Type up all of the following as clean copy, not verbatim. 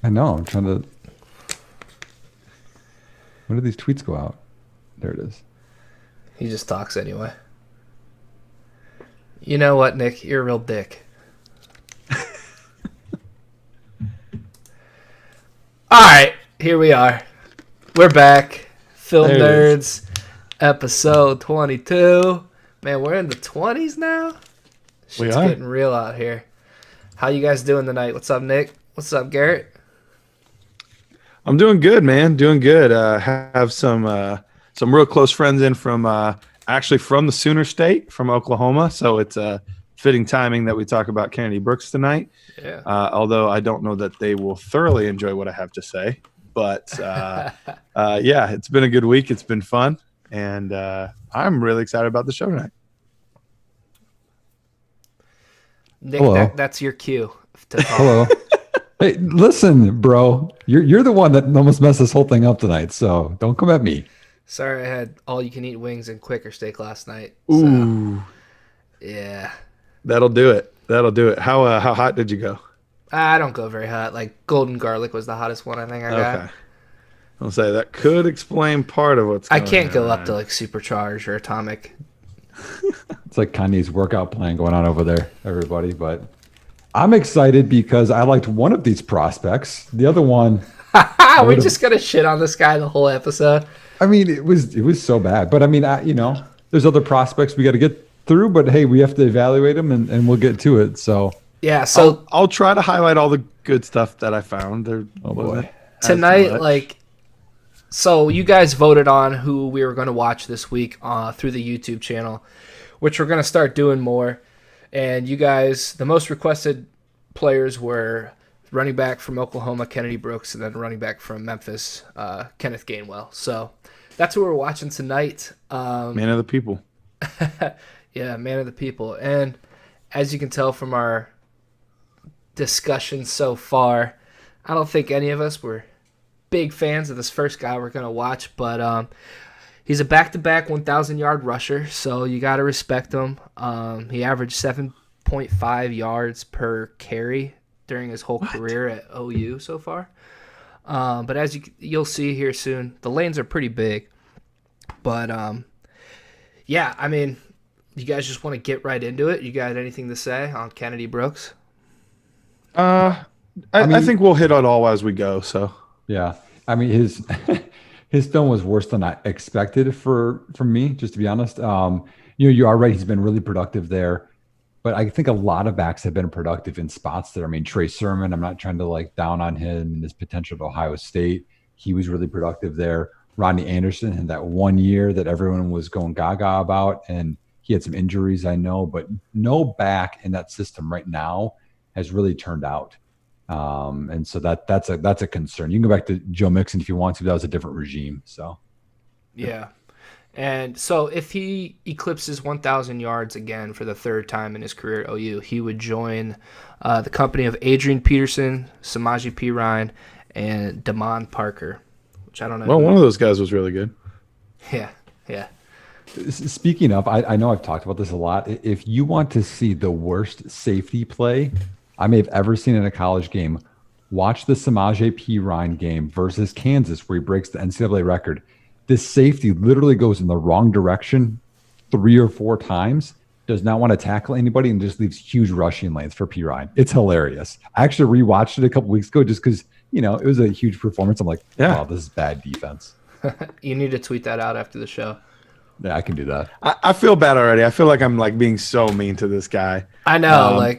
I know. I'm trying to. When did these tweets go out? There it is. He just talks anyway. You know what, Nick? You're a real dick. All right, here we are. We're back. Film Nerds, episode 22. Man, we're in the 20s now. Shit's getting real out here. How you guys doing tonight? What's up, Nick? What's up, Garrett? I'm doing good, man. Doing good. Have some real close friends in from actually from the Sooner State, from Oklahoma. So it's fitting timing that we talk about Kennedy Brooks tonight. Yeah. Although I don't know that they will thoroughly enjoy what I have to say. But yeah, it's been a good week. It's been fun, and I'm really excited about the show tonight. Nick, that's your cue to talk. Hello. Hey, listen, bro. You're the one that almost messed this whole thing up tonight, so don't come at me. Sorry, I had all-you-can-eat wings and Quaker steak last night. So, Ooh. Yeah. That'll do it. How hot did you go? I don't go very hot. Like golden garlic was the hottest one I think I got. I'll say that could explain part of what's going on. I can't go up to like supercharged or atomic. It's like Kanye's workout plan going on over there, everybody. But I'm excited because I liked one of these prospects. The other one, we're just gonna shit on this guy the whole episode. I mean, it was so bad. But I mean, there's other prospects we got to get through. But hey, we have to evaluate them, and we'll get to it. So yeah, so I'll try to highlight all the good stuff that I found. Oh boy, tonight, so you guys voted on who we were going to watch this week through the YouTube channel, which we're going to start doing more. And you guys, the most requested players were running back from Oklahoma, Kennedy Brooks, and then running back from Memphis, Kenneth Gainwell. So that's who we're watching tonight. Man of the people. Yeah, man of the people. And as you can tell from our discussion so far, I don't think any of us were big fans of this first guy we're going to watch, but he's a back-to-back 1,000-yard rusher, so you got to respect him. He averaged 7.5 yards per carry during his whole career at OU so far. But as you'll see here soon, the lanes are pretty big. But, yeah, I mean, you guys just want to get right into it? You got anything to say on Kennedy Brooks? I think we'll hit it all as we go, so. Yeah, I mean his film was worse than I expected from me. Just to be honest, you are right. He's been really productive there, but I think a lot of backs have been productive in spots there. I mean, Trey Sermon. I'm not trying to down on him and his potential at Ohio State. He was really productive there. Rodney Anderson had that 1 year that everyone was going gaga about, and he had some injuries, I know, but no back in that system right now has really turned out. And so that's a concern. You can go back to Joe Mixon if you want to. That was a different regime. So, yeah. And so if he eclipses 1,000 yards again for the third time in his career at OU, he would join the company of Adrian Peterson, Samaje Perine, and Damon Parker, which I don't know. Well, one of those guys was really good. Yeah. Speaking of, I know I've talked about this a lot. If you want to see the worst safety play I may have ever seen in a college game, watch the Samaje Perine game versus Kansas, where he breaks the NCAA record. This safety literally goes in the wrong direction 3 or 4 times, does not want to tackle anybody, and just leaves huge rushing lanes for Perine. It's hilarious. I actually rewatched it a couple weeks ago just because, it was a huge performance. I'm like, wow, this is bad defense. You need to tweet that out after the show. Yeah, I can do that. I feel bad already. I feel like I'm being so mean to this guy. I know,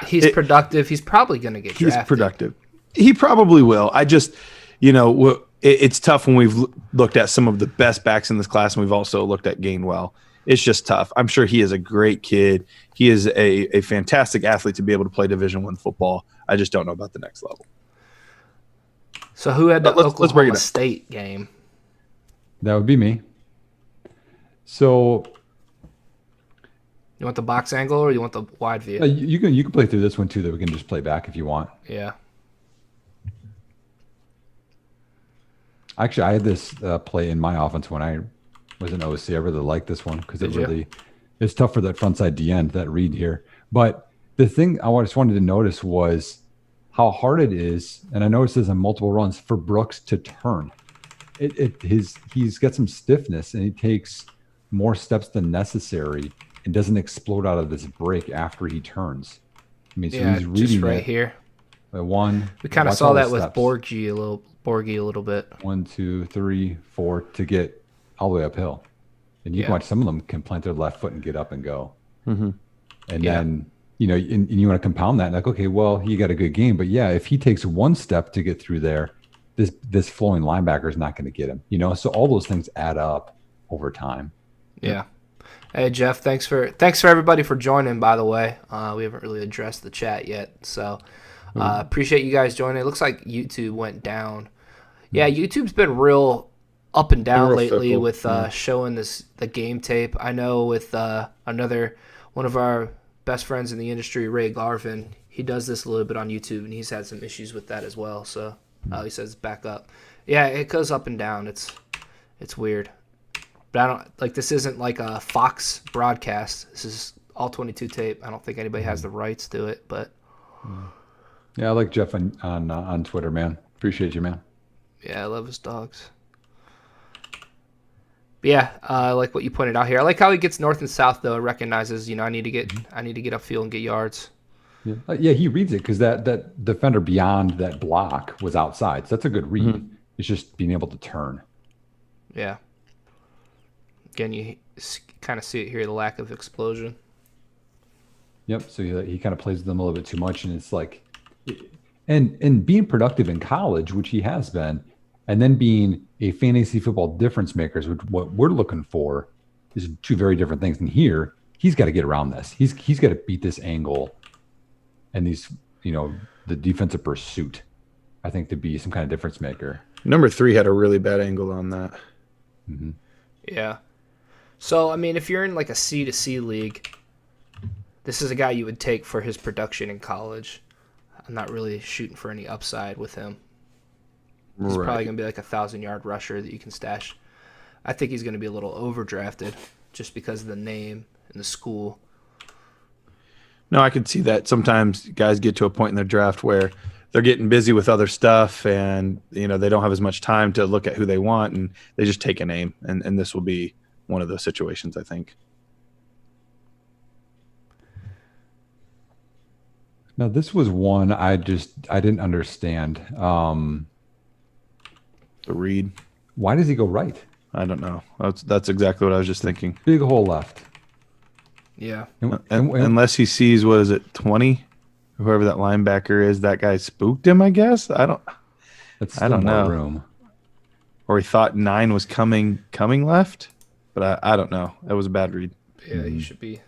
he's productive. He's probably going to get drafted. He's productive. He probably will. I just, it's tough when we've looked at some of the best backs in this class, and we've also looked at Gainwell. It's just tough. I'm sure he is a great kid. He is a fantastic athlete to be able to play Division I football. I just don't know about the next level. So who had the Oklahoma State game? That would be me. So you want the box angle or you want the wide view? You can play through this one too, that we can just play back if you want. Yeah. Actually, I had this play in my offense when I was an OC. I really liked this one because it's tough for that front side D end, that read here. But the thing I just wanted to notice was how hard it is, and I know it says on multiple runs, for Brooks to turn. He's got some stiffness, and he takes more steps than necessary and doesn't explode out of this break after he turns. I mean, so he's reading just right here. One. We kind of saw that with Borgie a little bit. 1, 2, 3, 4 to get all the way uphill. And you can watch some of them can plant their left foot and get up and go. Mm-hmm. And then, and you want to compound that. Like, okay, well, he got a good game. But yeah, if he takes one step to get through there, this flowing linebacker is not going to get him. So all those things add up over time. Yeah. Hey, Jeff, thanks for everybody for joining, by the way. We haven't really addressed the chat yet. So appreciate you guys joining. It looks like YouTube went down. Yeah, YouTube's been real up and down lately with showing the game tape. I know with another one of our best friends in the industry, Ray Garvin, he does this a little bit on YouTube, and he's had some issues with that as well. So he says back up. Yeah, it goes up and down. It's weird. But I don't this isn't like a Fox broadcast. This is all 22 tape. I don't think anybody has the rights to it, but yeah, I like Jeff on Twitter, man. Appreciate you, man. Yeah, I love his dogs. But yeah, I like what you pointed out here. I like how he gets north and south though. It recognizes, I need to get upfield and get yards. Yeah, he reads it because that defender beyond that block was outside. So that's a good read. Mm-hmm. It's just being able to turn. Yeah. Again, you kind of see it here, the lack of explosion. Yep. So he kind of plays with them a little bit too much, and it's like, and being productive in college, which he has been, and then being a fantasy football difference makers, which what we're looking for, is two very different things. And here, he's got to get around this. He's got to beat this angle, and these, the defensive pursuit, I think, to be some kind of difference maker. Number 3 had a really bad angle on that. Mm-hmm. Yeah. So, I mean, if you're in like a C2C league, this is a guy you would take for his production in college. I'm not really shooting for any upside with him. He's probably going to be like a 1,000-yard rusher that you can stash. I think he's going to be a little overdrafted just because of the name and the school. No, I could see that. Sometimes guys get to a point in their draft where they're getting busy with other stuff and, they don't have as much time to look at who they want, and they just take a name. And this will be one of those situations, I think. Now, this was one I didn't understand. The read. Why does he go right? I don't know. That's exactly what I was just thinking. Big hole left. Yeah. Unless he sees, what is it, 20? Whoever that linebacker is, that guy spooked him, I guess. I don't know. Room. Or he thought 9 was coming left, but I don't know. That was a bad read. Yeah, he should be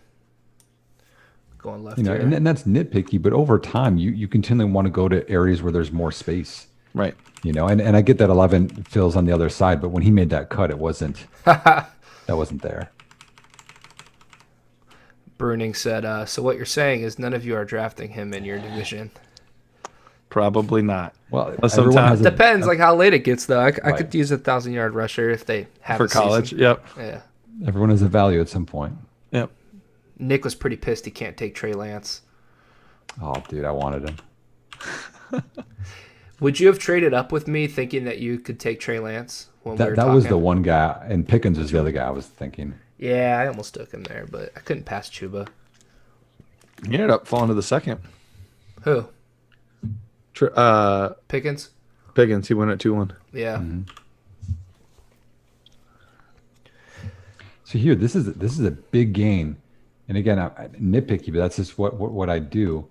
going left. And that's nitpicky, but over time, you continually want to go to areas where there's more space. Right. And I get that 11 fills on the other side, but when he made that cut, it wasn't. That wasn't there. Bruning said, so what you're saying is none of you are drafting him in your division. Probably not. Well, sometimes it depends, like how late it gets, though. I could use a 1,000-yard rusher if they have for college. Season. Yep. Yeah. Everyone has a value at some point. Yep. Nick was pretty pissed he can't take Trey Lance. Oh, dude, I wanted him. Would you have traded up with me thinking that you could take Trey Lance? That was the one guy, and Pickens was the other guy I was thinking. Yeah, I almost took him there, but I couldn't pass Chuba. He ended up falling to the second. Who? Pickens. He went at 2-1. Yeah. Mm-hmm. So here, this is a big gain, and again, I'm nitpicky, but that's just what I do.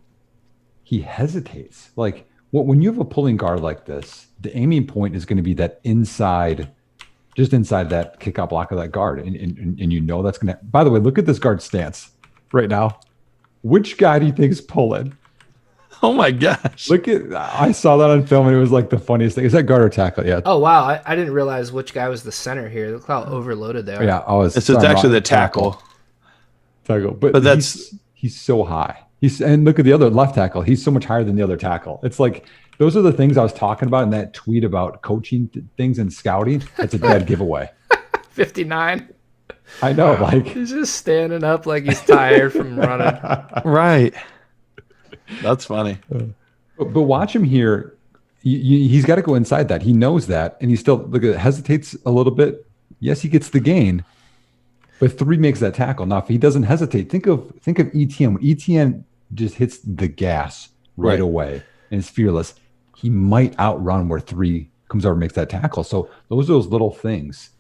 He hesitates. Like when you have a pulling guard like this, the aiming point is going to be that inside. Just inside that kickout block of that guard. And that's going to... By the way, look at this guard stance right now. Which guy do you think is pulling? Oh, my gosh. I saw that on film, and it was like the funniest thing. Is that guard or tackle? Yeah. Oh, wow. I didn't realize which guy was the center here. Look how overloaded they are. Yeah. It's actually the tackle. Tackle. But he's so high. And look at the other left tackle. He's so much higher than the other tackle. It's like... Those are the things I was talking about in that tweet about coaching things and scouting. That's a dead giveaway. 59. I know, like he's just standing up like he's tired from running. Right. That's funny. But watch him here. He's got to go inside that. He knows that, and he still hesitates a little bit. Yes, he gets the gain, but 3 makes that tackle. Now, if he doesn't hesitate, think of ETN. When ETN just hits the gas right away and is fearless, he might outrun where 3 comes over and makes that tackle. So those are those little things.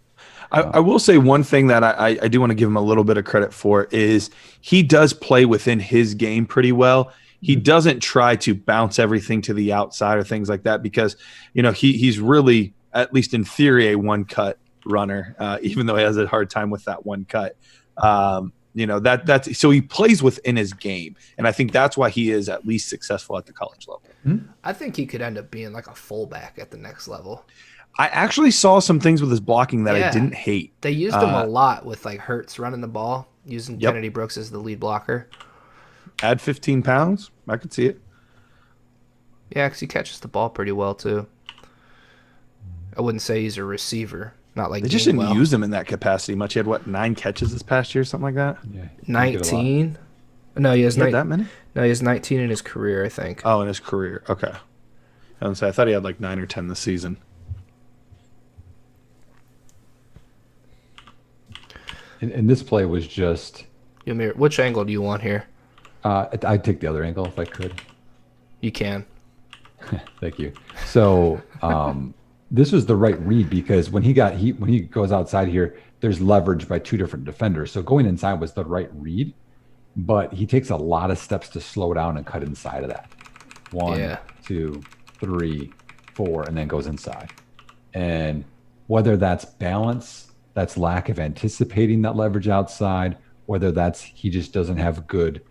I will say one thing that I do want to give him a little bit of credit for is he does play within his game pretty well. He doesn't try to bounce everything to the outside or things like that because, he's really, at least in theory, a one-cut runner, even though he has a hard time with that one cut. That's so he plays within his game, and I think that's why he is at least successful at the college level. I think he could end up being like a fullback at the next level. I actually saw some things with his blocking that I didn't hate. They used him a lot with like Hurts running the ball, using Kennedy Brooks as the lead blocker. Add 15 pounds, I could see it. Yeah, because he catches the ball pretty well too. I wouldn't say he's a receiver. Not like they just didn't use him in that capacity much. He had 9 catches this past year, something like that. Yeah, 19. No, he has that many. No, he has 19 in his career, I think. Oh, in his career. Okay. I thought he had like 9 or 10 this season. And this play was just. Which angle do you want here? I'd take the other angle if I could. You can. Thank you. So this was the right read because when he goes outside here, there's leverage by 2 different defenders. So going inside was the right read, but he takes a lot of steps to slow down and cut inside of that. 1, 2, 3, 4, and then goes inside. And whether that's balance, that's lack of anticipating that leverage outside, whether that's he just doesn't have good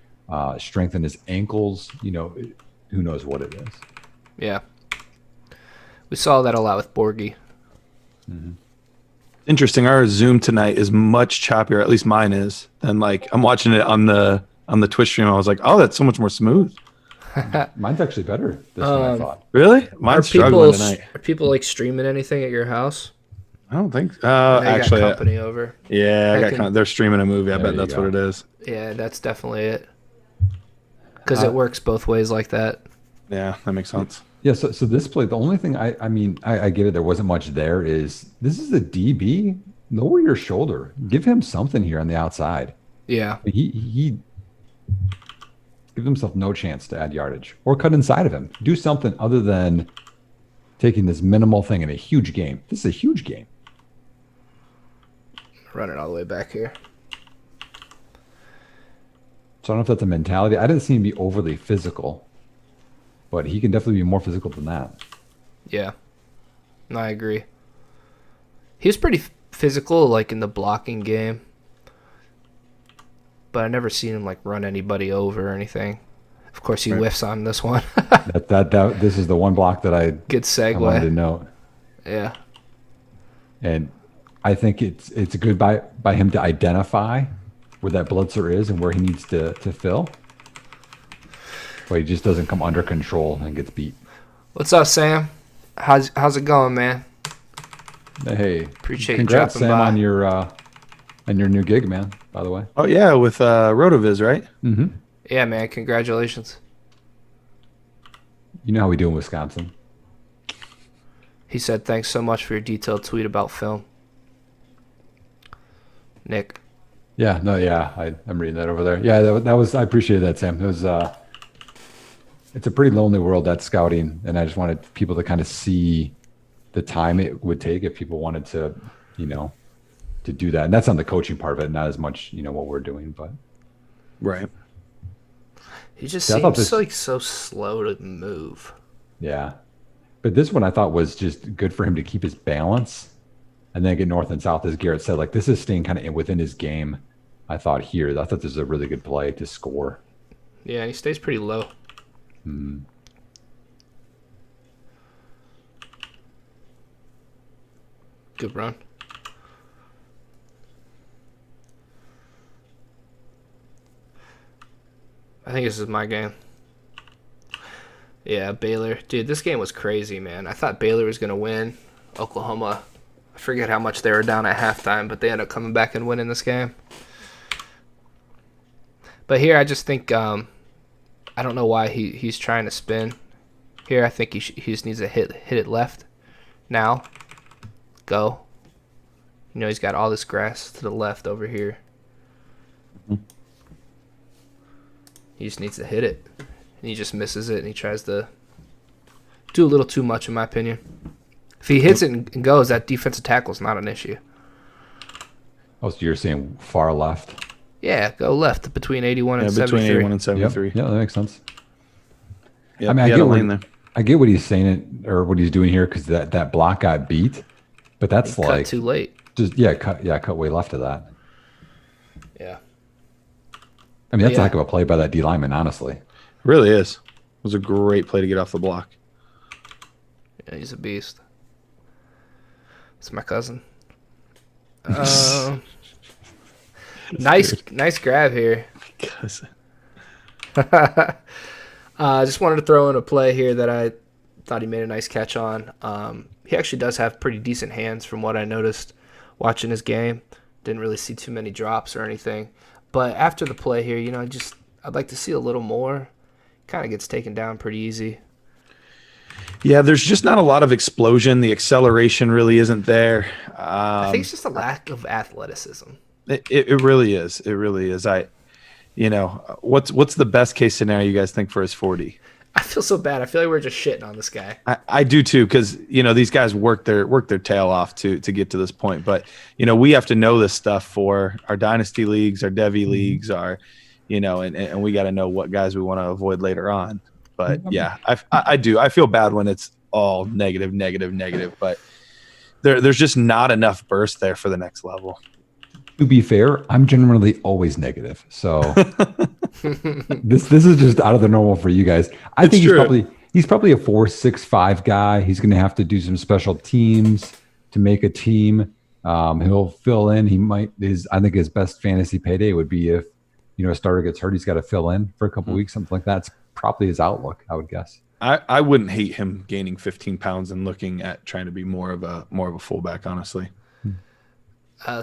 strength in his ankles, who knows what it is. Yeah. We saw that a lot with Borgie. Mm-hmm. Interesting. Our Zoom tonight is much choppier, at least mine is, than I'm watching it on the Twitch stream. I was like, oh, that's so much more smooth. Mine's actually better this one, I thought. Really? Mine's struggling tonight. Are people streaming anything at your house? I don't think so. Actually, got company over. Yeah, they're streaming a movie. I bet that's what it is. Yeah, that's definitely it. Because it works both ways like that. Yeah, that makes sense. Yeah, so this play, the only thing I get it, there wasn't much there, is this is a DB. Lower your shoulder. Give him something here on the outside. Yeah. He gives himself no chance to add yardage or cut inside of him. Do something other than taking this minimal thing in a huge game. This is a huge game. Run it all the way back here. So I don't know if that's a mentality. I didn't see him be overly physical, but he can definitely be more physical than that. Yeah. No, I agree. He was pretty physical, in the blocking game. But I never seen him, run anybody over or anything. Of course, he whiffs on this one. This is the one block that good segue. I wanted to note. Yeah. And I think it's good by him to identify where that blitzer is and where he needs to fill. But he just doesn't come under control and gets beat. What's up, Sam? How's it going, man? Hey, appreciate congrats, you dropping Sam, by. on your new gig, man. By the way. Oh yeah, with Rotoviz, right? Mm-hmm. Yeah, man. Congratulations. You know how we do in Wisconsin. He said, "Thanks so much for your detailed tweet about film." Nick. Yeah, I'm reading that over there. Yeah, that was. I appreciated that, Sam. It was. It's a pretty lonely world, that scouting, and I just wanted people to kind of see the time it would take if people wanted to, to do that. And that's on the coaching part of it, not as much, what we're doing, but. Right. He just seems so slow to move. Yeah. But this one I thought was just good for him to keep his balance and then get north and south, as Garrett said. This is staying kind of within his game, I thought, here. I thought this was a really good play to score. Yeah, he stays pretty low. Mm-hmm. Good run. I think this is my game. Yeah, Baylor. Dude, this game was crazy, man. I thought Baylor was going to win. Oklahoma, I forget how much they were down at halftime, but they ended up coming back and winning this game. But here, I just think, I don't know why he's trying to spin. Here, I think he just needs to hit it left. Now, go. He's got all this grass to the left over here. He just needs to hit it. And he just misses it, and he tries to do a little too much, in my opinion. If he hits it and goes, that defensive tackle is not an issue. Oh, so you're saying far left? Yeah, go left between 81 and 73. Between 81 and 73. Yep. Yeah, that makes sense. Yep, I mean, I get what he's saying or what he's doing here because that block got beat, but that's He like cut too late. just cut way left of that. Yeah. I mean, that's a heck of a play by that D lineman, honestly. It really is. It was a great play to get off the block. Yeah, he's a beast. It's my cousin. Nice grab here. Cousin. Just wanted to throw in a play here that I thought he made a nice catch on. He actually does have pretty decent hands from what I noticed watching his game. Didn't really see too many drops or anything. But after the play here, I'd like to see a little more. Kind of gets taken down pretty easy. Yeah, there's just not a lot of explosion. The acceleration really isn't there. I think it's just a lack of athleticism. It really is. It really is. What's the best case scenario you guys think for his 40? I feel so bad. I feel like we're just shitting on this guy. I do too, because these guys work their tail off to get to this point. But we have to know this stuff for our dynasty leagues, our Devy leagues, our and we got to know what guys we want to avoid later on. But yeah, I do. I feel bad when it's all negative. But there's just not enough burst there for the next level. To be fair, I'm generally always negative. So this is just out of the normal for you guys. I think he's probably a 4.65 guy. He's going to have to do some special teams to make a team. He'll fill in. I think his best fantasy payday would be if a starter gets hurt. He's got to fill in for a couple weeks, something like that. It's probably his outlook, I would guess. I wouldn't hate him gaining 15 pounds and looking at trying to be more of a fullback, honestly.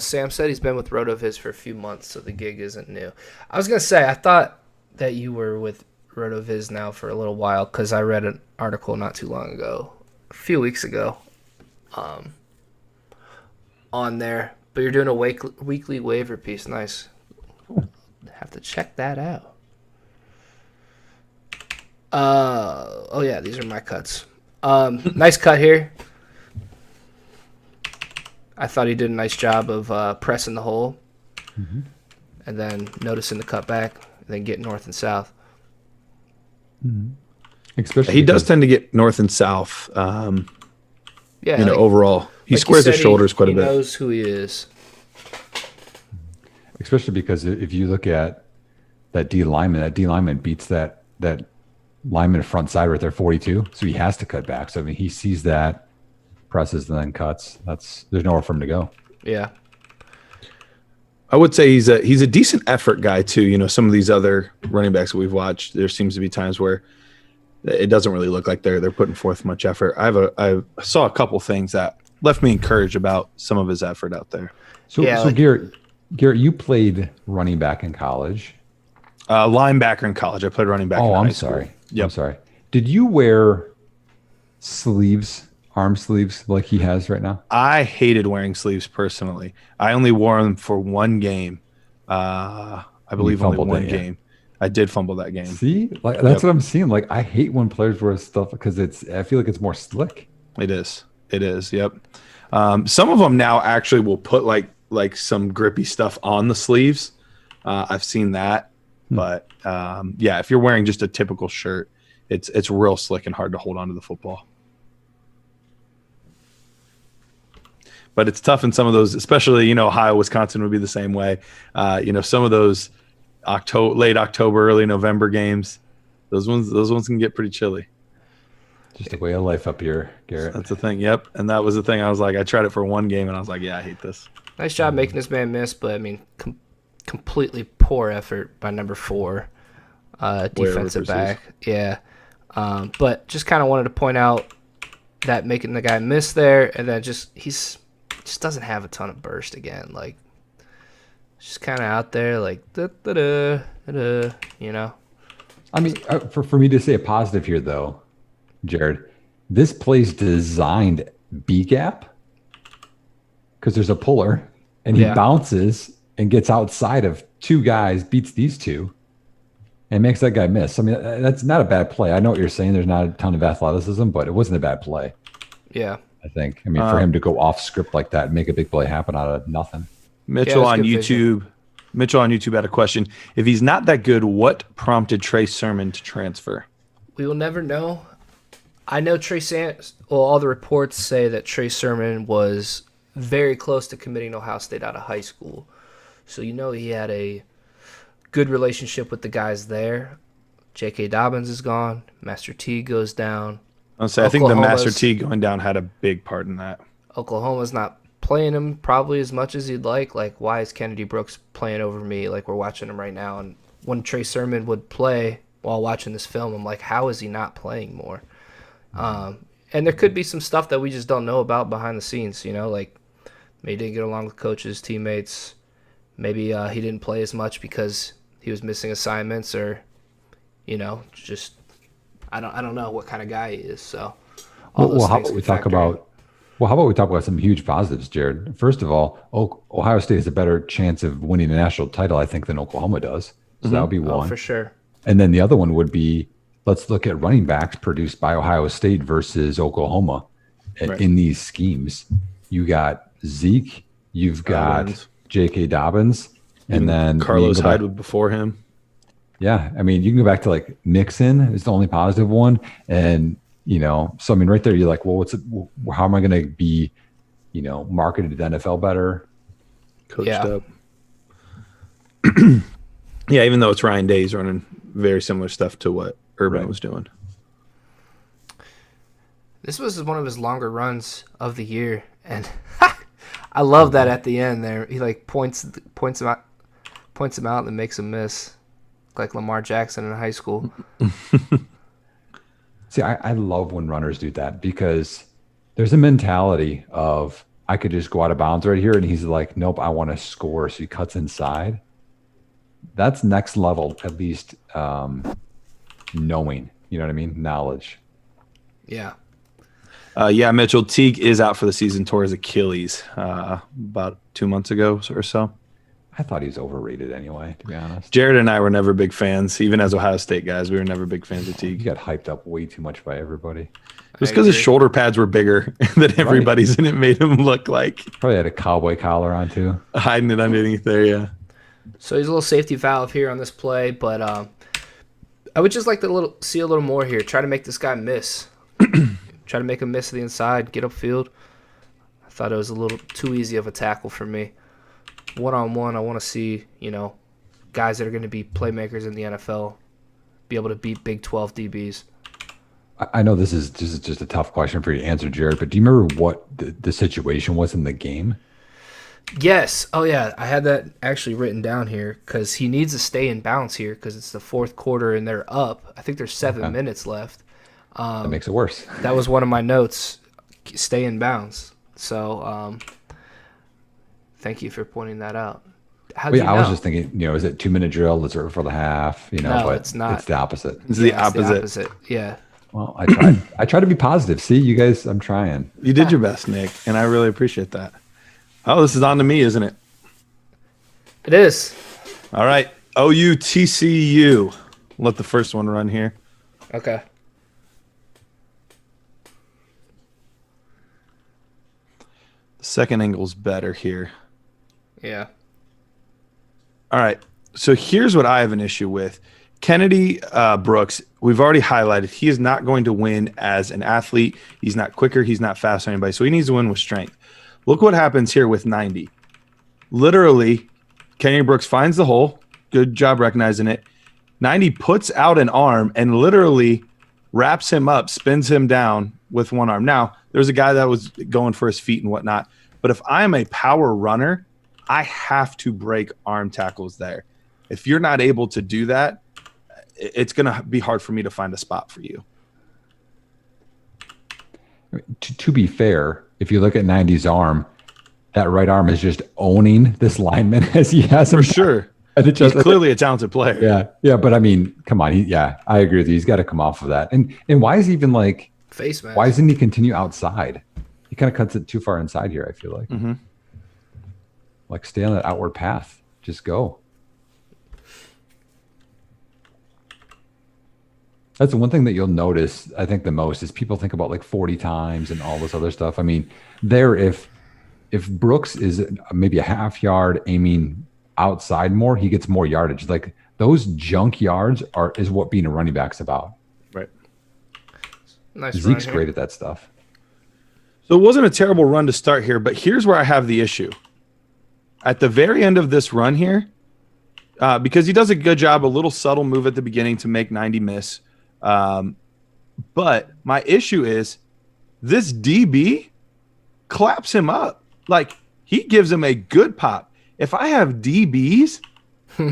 Sam said he's been with RotoViz for a few months, so the gig isn't new. I was going to say, I thought that you were with RotoViz now for a little while because I read an article not too long ago, a few weeks ago, on there. But you're doing a weekly waiver piece. Nice. Have to check that out. Oh, yeah, these are my cuts. Nice cut here. I thought he did a nice job of pressing the hole and then noticing the cutback and then getting north and south. Especially he does tend to get north and south. Overall. He squares his shoulders quite a bit. He knows who he is. Especially because if you look at that D lineman beats that lineman front side right there, 42. So he has to cut back. So, I mean, he sees that, presses and then cuts. There's nowhere for him to go. Yeah. I would say he's a decent effort guy too. Some of these other running backs that we've watched, there seems to be times where it doesn't really look like they're putting forth much effort. I saw a couple things that left me encouraged about some of his effort out there. So Garrett, you played running back in college. Linebacker in college. I played running back. Oh, in I'm high sorry. School. Yep. I'm sorry. Did you wear arm sleeves like he has right now? I hated wearing sleeves personally. I only wore them for one game. I believe only one game. I did fumble that game. See, that's what I'm seeing. Like, I hate when players wear stuff because I feel like it's more slick. It is. Yep. Some of them now actually will put like some grippy stuff on the sleeves. I've seen that, but if you're wearing just a typical shirt, it's real slick and hard to hold onto the football. But it's tough in some of those, especially, Ohio, Wisconsin would be the same way. Some of those late October, early November games, those ones can get pretty chilly. Just a way of life up here, Garrett. That's the thing. Yep. And that was the thing. I was like, I tried it for one game and I was like, yeah, I hate this. Nice job making this man miss, but I mean, completely poor effort by number 4, defensive back. Yeah. But just kind of wanted to point out that making the guy miss there, and then he just doesn't have a ton of burst again. Like, just kind of out there, like, I mean, for me to say a positive here, though, Jared, this play's designed B gap because there's a puller and he bounces and gets outside of two guys, beats these two, and makes that guy miss. I mean, that's not a bad play. I know what you're saying. There's not a ton of athleticism, but it wasn't a bad play. Yeah. I think. I mean, for him to go off script like that and make a big play happen out of nothing. Mitchell on YouTube. Mitchell on YouTube had a question. If he's not that good, what prompted Trey Sermon to transfer? We will never know. I know all the reports say that Trey Sermon was very close to committing to Ohio State out of high school. So he had a good relationship with the guys there. J.K. Dobbins is gone. Master T goes down. I think the Master T going down had a big part in that. Oklahoma's not playing him probably as much as he'd like. Like, why is Kennedy Brooks playing over me? Like, we're watching him right now. And when Trey Sermon would play while watching this film, I'm like, how is he not playing more? And there could be some stuff that we just don't know about behind the scenes, like maybe he didn't get along with coaches, teammates. Maybe he didn't play as much because he was missing assignments or, just I don't know what kind of guy he is. So how about we talk about some huge positives, Jared? First of all, Ohio State has a better chance of winning a national title, I think, than Oklahoma does. So that would be one. Oh, for sure. And then the other one would be, let's look at running backs produced by Ohio State versus Oklahoma. Right. In these schemes. You got Zeke, you've got J.K. Dobbins, and then Carlos Hyde before him. Yeah, I mean, you can go back to like Nixon is the only positive one, and so I mean, right there, you're like, well, how am I going to be, marketed to the NFL better, coached up? Yeah, even though it's Ryan Day, he's running very similar stuff to what Urban was doing. This was one of his longer runs of the year, and I love that at the end there. He like points him out and makes him miss, like Lamar Jackson in high school. See, I love when runners do that because there's a mentality of I could just go out of bounds right here, and he's like, nope, I want to score, so he cuts inside. That's next level, at least knowing, you know what I mean? Knowledge. Yeah. Mitchell, Teague is out for the season, tore his Achilles about 2 months ago or so. I thought he was overrated anyway, to be honest. Jared and I were never big fans, even as Ohio State guys. We were never big fans of Teague. He got hyped up way too much by everybody. It was because his shoulder pads were bigger than everybody's, and it made him look like probably had a cowboy collar on too, hiding it underneath there. Yeah. So he's a little safety valve here on this play, but I would just like to see a little more here. Try to make this guy miss. Try to make him miss the inside, get upfield. I thought it was a little too easy of a tackle for me. One-on-one, I want to see, guys that are going to be playmakers in the NFL be able to beat Big 12 DBs. I know this is just a tough question for you to answer, Jared, but do you remember what the situation was in the game? Yes. Oh, yeah. I had that actually written down here because he needs to stay in bounds here because it's the fourth quarter and they're up. I think there's 7 minutes left. That makes it worse. That was one of my notes, stay in bounds. So thank you for pointing that out. I was just thinking, is it 2-minute drill? Is it for the half? No, but it's not. It's the opposite. It's the opposite. Yeah. Well, I try to be positive. See, you guys, I'm trying. You did your best, Nick, and I really appreciate that. Oh, this is on to me, isn't it? It is. All right. OU TCU. Let the first one run here. Okay. The second angle's better here. Yeah. All right. So here's what I have an issue with. Kennedy Brooks, we've already highlighted, he is not going to win as an athlete. He's not quicker. He's not fast on anybody. So he needs to win with strength. Look what happens here with 90. Literally, Kennedy Brooks finds the hole. Good job recognizing it. 90 puts out an arm and literally wraps him up, spins him down with one arm. Now, there's a guy that was going for his feet and whatnot. But if I'm a power runner, I have to break arm tackles there. If you're not able to do that, it's going to be hard for me to find a spot for you. To be fair, if you look at 90's arm, that right arm is just owning this lineman as he has him. For sure. And it He's clearly a talented player. Yeah. But I mean, come on. I agree with you. He's got to come off of that. And why is he even like face mask? Why doesn't he continue outside? He kind of cuts it too far inside here, I feel like. Mm-hmm. Like stay on that outward path. Just go. That's the one thing that you'll notice, I think, the most is people think about like 40 times and all this other stuff. I mean, if Brooks is maybe a half yard aiming outside more, he gets more yardage. Like those junk yards is what being a running back's about. Right. Nice. Zeke's great at that stuff. So it wasn't a terrible run to start here, but here's where I have the issue. At the very end of this run here, because he does a good job, a little subtle move at the beginning to make 90 miss. But my issue is this DB claps him up. Like he gives him a good pop. If I have DBs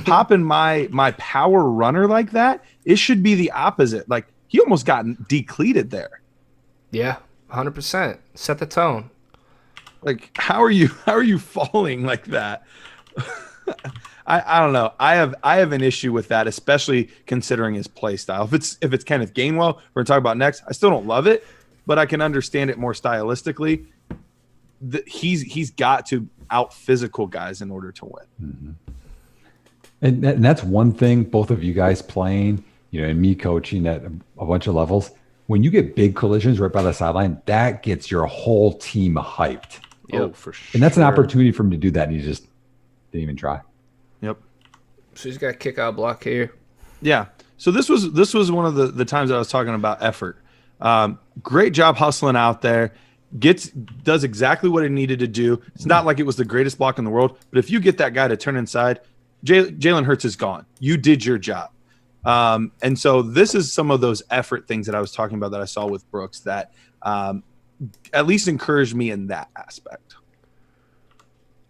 popping my power runner like that, it should be the opposite. Like he almost got decleated there. Yeah, 100%. Set the tone. Like how are you falling like that? I don't know. I have an issue with that, especially considering his play style. If it's Kenneth Gainwell, we're gonna talk about next. I still don't love it, but I can understand it more stylistically. He's got to out physical guys in order to win. Mm-hmm. And that's one thing. Both of you guys playing, and me coaching at a bunch of levels. When you get big collisions right by the sideline, that gets your whole team hyped. Yep. Oh, for sure. And that's an opportunity for him to do that, and he just didn't even try. Yep. So he's got a kick out block here. Yeah. So this was one of the times I was talking about effort. Great job hustling out there. Does exactly what it needed to do. It's not like it was the greatest block in the world, but if you get that guy to turn inside, Jalen Hurts is gone. You did your job. And so this is some of those effort things that I was talking about that I saw with Brooks that at least encouraged me in that aspect.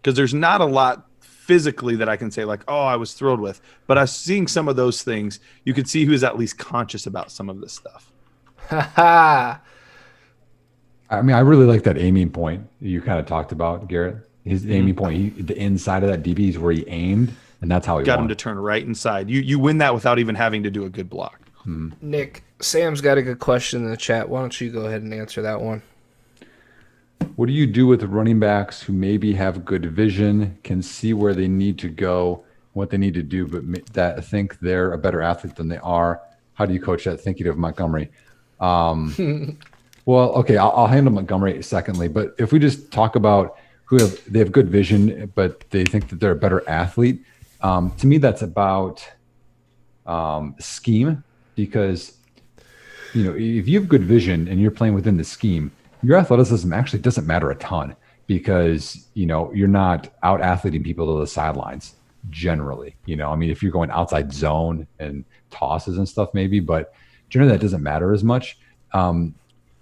Because there's not a lot physically that I can say like, oh, I was thrilled with. But I was seeing some of those things. You could see he was at least conscious about some of this stuff. I mean, I really like that aiming point you kind of talked about, Garrett. His aiming point, the inside of that DB is where he aimed, and that's how he got won. him to turn right inside. You win that without even having to do a good block. Nick, Sam's got a good question in the chat. Why don't you go ahead and answer that one? What do you do with running backs who maybe have good vision, can see where they need to go, what they need to do, but that think they're a better athlete than they are? How do you coach that? Thinking of Montgomery. Well, okay, I'll handle Montgomery secondly, but if we just talk about they have good vision, but they think that they're a better athlete, to me that's about scheme, because if you have good vision and you're playing within the scheme, your athleticism actually doesn't matter a ton, because you're not out athleting people to the sidelines generally. I mean, if you're going outside zone and tosses and stuff maybe, but generally that doesn't matter as much.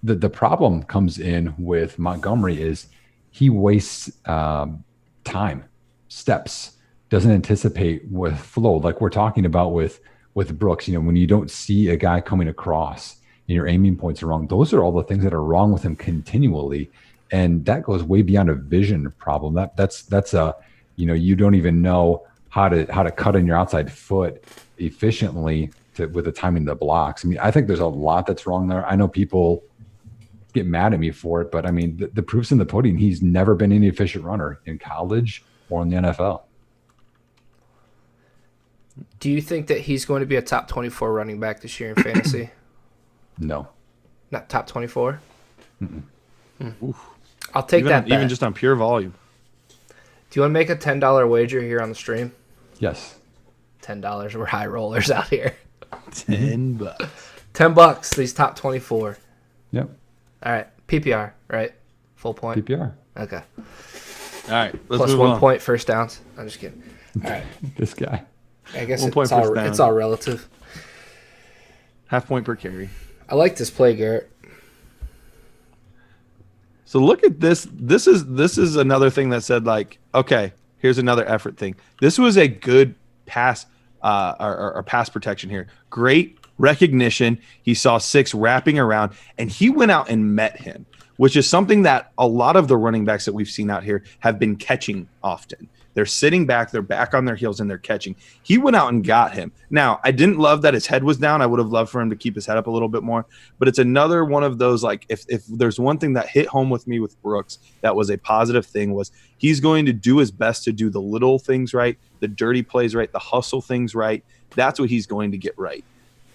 The problem comes in with Montgomery is he wastes time, steps, doesn't anticipate with flow, like we're talking about with Brooks. When you don't see a guy coming across and your aiming points are wrong, those are all the things that are wrong with him continually, and that goes way beyond a vision problem. That's a you don't even know how to cut in your outside foot efficiently with the timing of the blocks. I mean, I think there's a lot that's wrong there. I know people get mad at me for it, but I mean, the proof's in the pudding. He's never been any efficient runner in college or in the NFL. Do you think that he's going to be a top 24 running back this year in fantasy? No. Not top 24? I'll take that bet. Even just on pure volume. Do you want to make a $10 wager here on the stream? Yes. $10. We're high rollers out here. $10. $10. These top 24. Yep. All right. PPR, right? Full point. PPR. Okay. All right. Let's Plus move 1 on. point first downs. I'm just kidding. All right. This guy. I guess 1 point first down. it's all relative. Half point per carry. I like this play, Garrett. So look at this. This is another thing that said like, okay, here's another effort thing. This was a good pass or pass protection here. Great recognition. He saw 6 wrapping around, and he went out and met him, which is something that a lot of the running backs that we've seen out here have been catching often. They're sitting back, they're back on their heels, and they're catching. He went out and got him. Now, I didn't love that his head was down. I would have loved for him to keep his head up a little bit more. But it's another one of those, like, if there's one thing that hit home with me with Brooks that was a positive thing, was he's going to do his best to do the little things right, the dirty plays right, the hustle things right. That's what he's going to get right.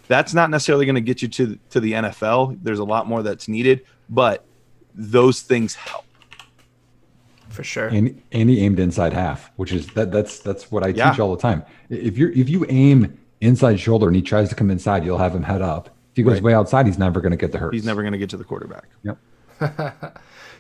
That's not necessarily going to get you to the NFL. There's a lot more that's needed, but those things help. For sure. And he aimed inside half, which is that's what I teach all the time. If you aim inside shoulder and he tries to come inside, you'll have him head up. If he goes way outside, he's never going to get the hurt. He's never going to get to the quarterback. Yep.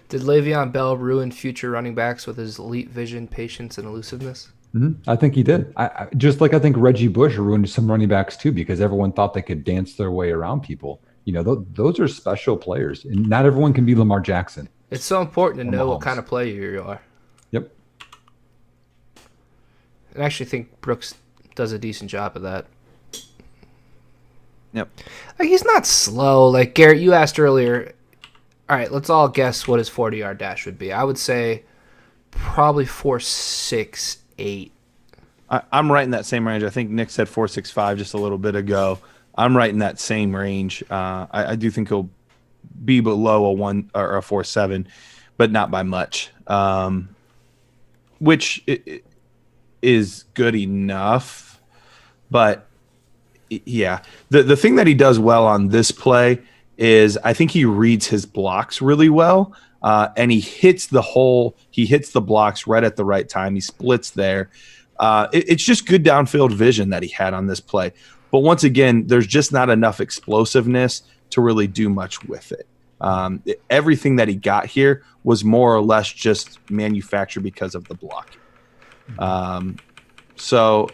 Did Le'Veon Bell ruin future running backs with his elite vision, patience, and elusiveness? Mm-hmm. I think he did. I just like I think Reggie Bush ruined some running backs too, because everyone thought they could dance their way around people. Those are special players, and not everyone can be Lamar Jackson. It's so important to know what kind of player you are. Yep. I actually think Brooks does a decent job of that. Yep. Like, he's not slow. Like, Garrett, you asked earlier. All right, let's all guess what his 40-yard dash would be. I would say probably 4.68. I'm right in that same range. I think Nick said 4.65 just a little bit ago. I'm right in that same range. I do think he'll be below a 1 or a 4.7, but not by much, which is good enough. But yeah, the thing that he does well on this play is I think he reads his blocks really well, and he hits the hole. He hits the blocks right at the right time. He splits there. It's just good downfield vision that he had on this play. But once again, there's just not enough explosiveness to really do much with it. Everything that he got here was more or less just manufactured because of the blocking. So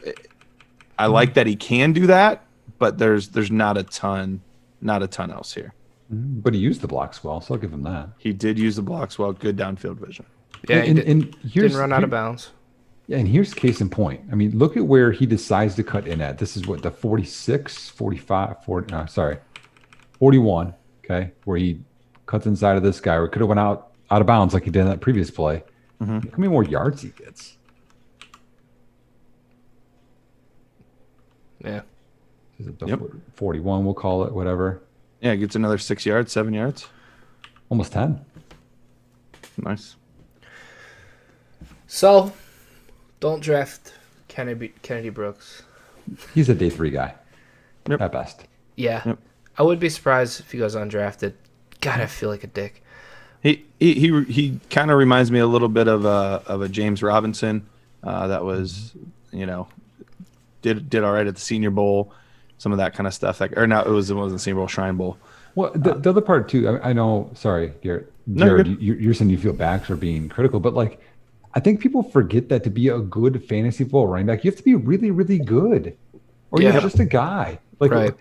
I like that he can do that, but there's not a ton else here. But he used the blocks well, so I'll give him that. He did use the blocks well. Good downfield vision. Yeah, he didn't run out of bounds. bounds. Yeah, and here's case in point. I mean, look at where he decides to cut in at. This is what, the 46, 45, 41, okay, where he cuts inside of this guy, or could have went out of bounds like he did in that previous play. Mm-hmm. Look how many more yards he gets. Yeah. Is it the 41, we'll call it, whatever. Yeah, it gets another 6 yards, 7 yards. Almost 10. Nice. So, don't draft Kennedy Brooks. He's a day 3 guy. Yep. At best. Yeah. Yep. I would be surprised if he goes undrafted. God, I feel like a dick. He kind of reminds me a little bit of a James Robinson that was, did all right at the Senior Bowl, some of that kind of stuff. It wasn't Senior Bowl, Shrine Bowl. Well, the other part too, I know. Sorry, Garrett. Jared, you're saying you feel backs are being critical, but like, I think people forget that to be a good fantasy football running back, you have to be really, really good, or you're just a guy. Like, right.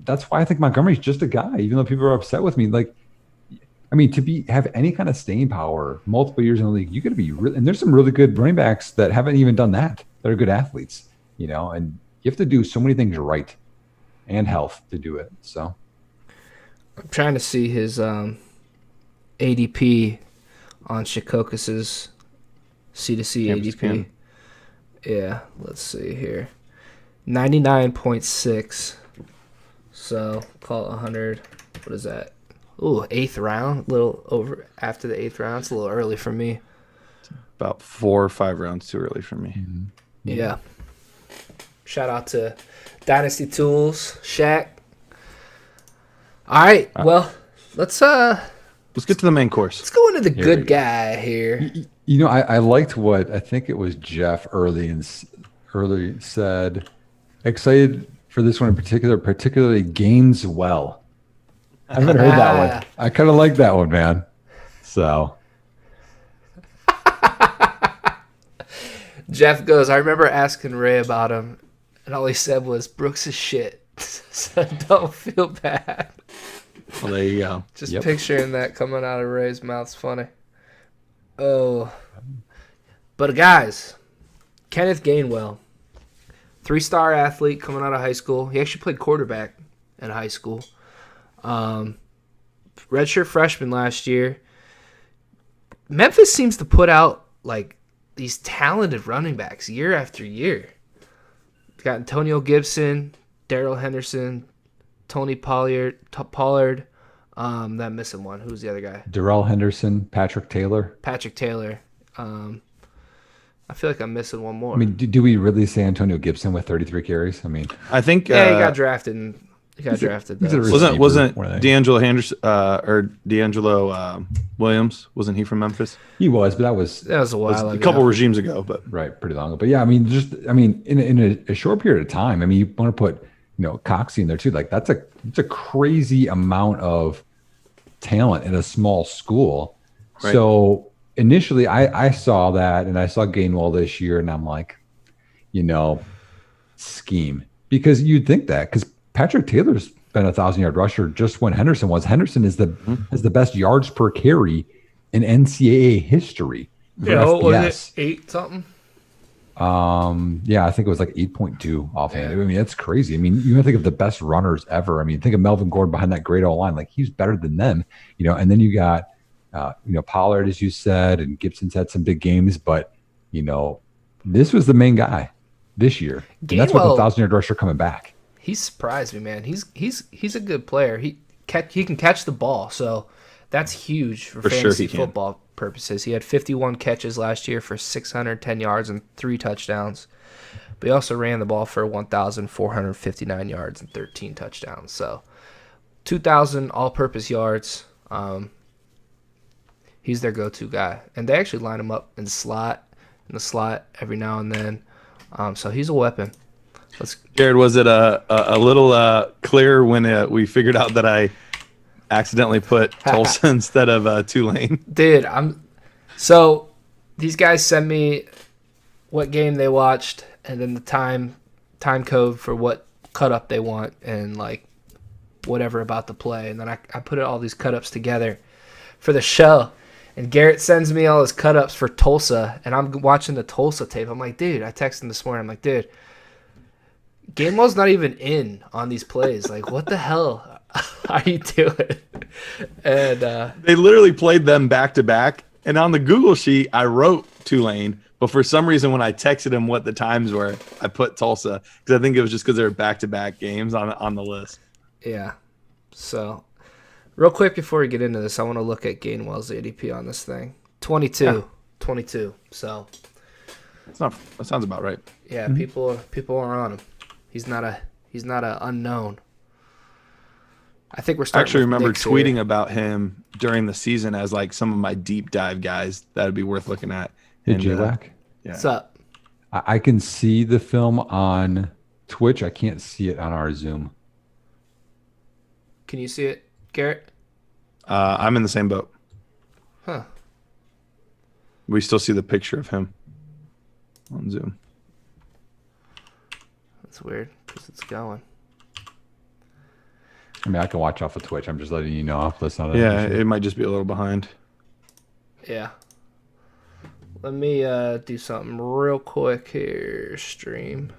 That's why I think Montgomery's just a guy, even though people are upset with me. Like, I mean, to have any kind of staying power multiple years in the league, you got to be really, and there's some really good running backs that haven't even done that are good athletes, and you have to do so many things right and health to do it. So I'm trying to see his ADP on Shikokus's C2C Campus ADP. Cam. Yeah, let's see here. 99.6. So call it 100. What is that? Ooh, 8th round. A little over after the 8th round. It's a little early for me. About 4 or 5 rounds too early for me. Mm-hmm. Yeah. Shout out to Dynasty Tools, Shaq. All right, well, let's get to the main course. Let's go into the good guy here. I liked what I think it was Jeff early said. Excited for this one in particular, particularly Gainwell. I haven't heard that one. I kind of like that one, man. So Jeff goes, I remember asking Ray about him, and all he said was, Brooks is shit. So don't feel bad. Well, there you go. Just picturing that coming out of Ray's mouth's funny. Oh. But guys, Kenneth Gainwell, 3-star athlete coming out of high school. He actually played quarterback in high school. Redshirt freshman last year. Memphis seems to put out like these talented running backs year after year. Got Antonio Gibson, Darrell Henderson, Tony Pollard. That missing one. Who's the other guy? Darrell Henderson, Patrick Taylor. I feel like I'm missing one more. I mean, do we really say Antonio Gibson with 33 carries? I mean, I think he got drafted. Wasn't D'Angelo Henderson or D'Angelo Williams? Wasn't he from Memphis? He was, but that was a while ago. A couple regimes ago, but right, pretty long ago. But yeah, I mean, in a short period of time, I mean, you want to put Coxie in there too. Like it's a crazy amount of talent in a small school. Right. So initially, I saw that, and I saw Gainwell this year, and I'm like, scheme, because you'd think that because Patrick Taylor's been a 1,000-yard rusher just when Henderson was. Henderson is has the best yards per carry in NCAA history. Yeah, what was it? 8 something? Yeah, I think it was like 8.2 offhand. Yeah. I mean, that's crazy. I mean, you think of the best runners ever. I mean, think of Melvin Gordon behind that great O-line. Like, he's better than them, and then you got, Pollard, as you said, and Gibson's had some big games, but, this was the main guy this year. And that's with the 1,000-yard rusher coming back. He surprised me, man. He's a good player. He can catch the ball, so that's huge for fantasy football purposes. He had 51 catches last year for 610 yards and 3 touchdowns. But he also ran the ball for 1,459 yards and 13 touchdowns. So 2,000 all-purpose yards. He's their go-to guy. And they actually line him up in the slot every now and then. So he's a weapon. Jared, was it a little clear when we figured out that I accidentally put Tulsa instead of Tulane? Dude, so these guys send me what game they watched and then the time code for what cut up they want and like whatever about the play, and then I put all these cut ups together for the show. And Garrett sends me all his cut ups for Tulsa, and I'm watching the Tulsa tape. I'm like, dude, I texted him this morning. I'm like, dude, Gainwell's not even in on these plays. Like, what the hell are you doing? And they literally played them back to back. And on the Google sheet, I wrote Tulane, but for some reason, when I texted him what the times were, I put Tulsa because I think it was just because they were back to back games on the list. Yeah. So, real quick before we get into this, I want to look at Gainwell's ADP on this thing. 22. Yeah. 22. So, that sounds about right. Yeah, people are on him. He's not a unknown. I think we're starting. I actually remember tweeting about him during the season as like some of my deep dive guys that would be worth looking at. Hey, J-Wack. Yeah. What's up? I can see the film on Twitch. I can't see it on our Zoom. Can you see it, Garrett? I'm in the same boat. Huh. We still see the picture of him on Zoom. That's weird because it's going. I mean, I can watch off of Twitch. I'm just letting you know. That's not. Yeah, it might just be a little behind. Yeah. Let me do something real quick here. Stream.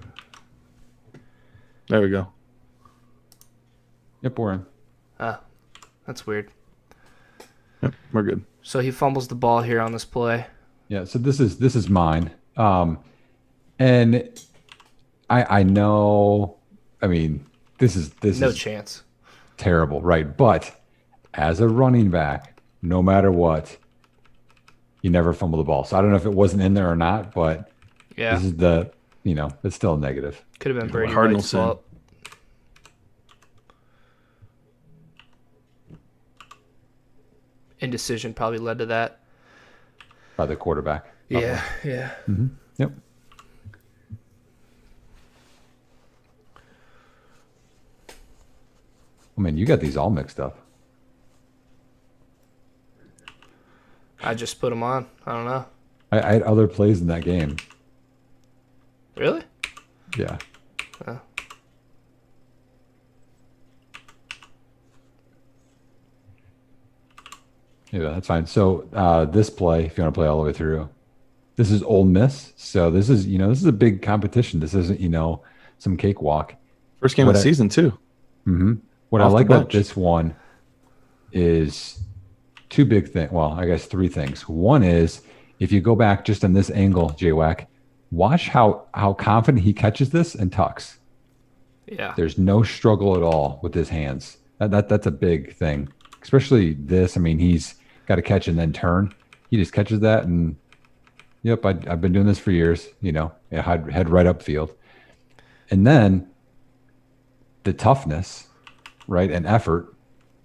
There we go. Yep, we're in. That's weird. Yep, we're good. So he fumbles the ball here on this play. Yeah. So this is mine. And I know. I mean, this is no chance. Terrible, right? But as a running back, no matter what, you never fumble the ball. So I don't know if it wasn't in there or not, but yeah, this is it's still a negative. Could have been Brady White's fault. Indecision probably led to that. By the quarterback. Yeah. Mm-hmm. Yep. I mean, you got these all mixed up. I just put them on. I don't know. I had other plays in that game. Really? Yeah. Oh. Yeah, that's fine. So this play, if you want to play all the way through, this is Ole Miss. So this is a big competition. This isn't, some cakewalk. First game of the season too. Mm-hmm. What I like about this one is two big things. Well, I guess three things. One is if you go back just on this angle, J-Wack, watch how confident he catches this and tucks. Yeah. There's no struggle at all with his hands. That's a big thing, especially this. I mean, he's got to catch and then turn. He just catches that and, yep, I've been doing this for years, head right upfield. And then the toughness, right, and effort.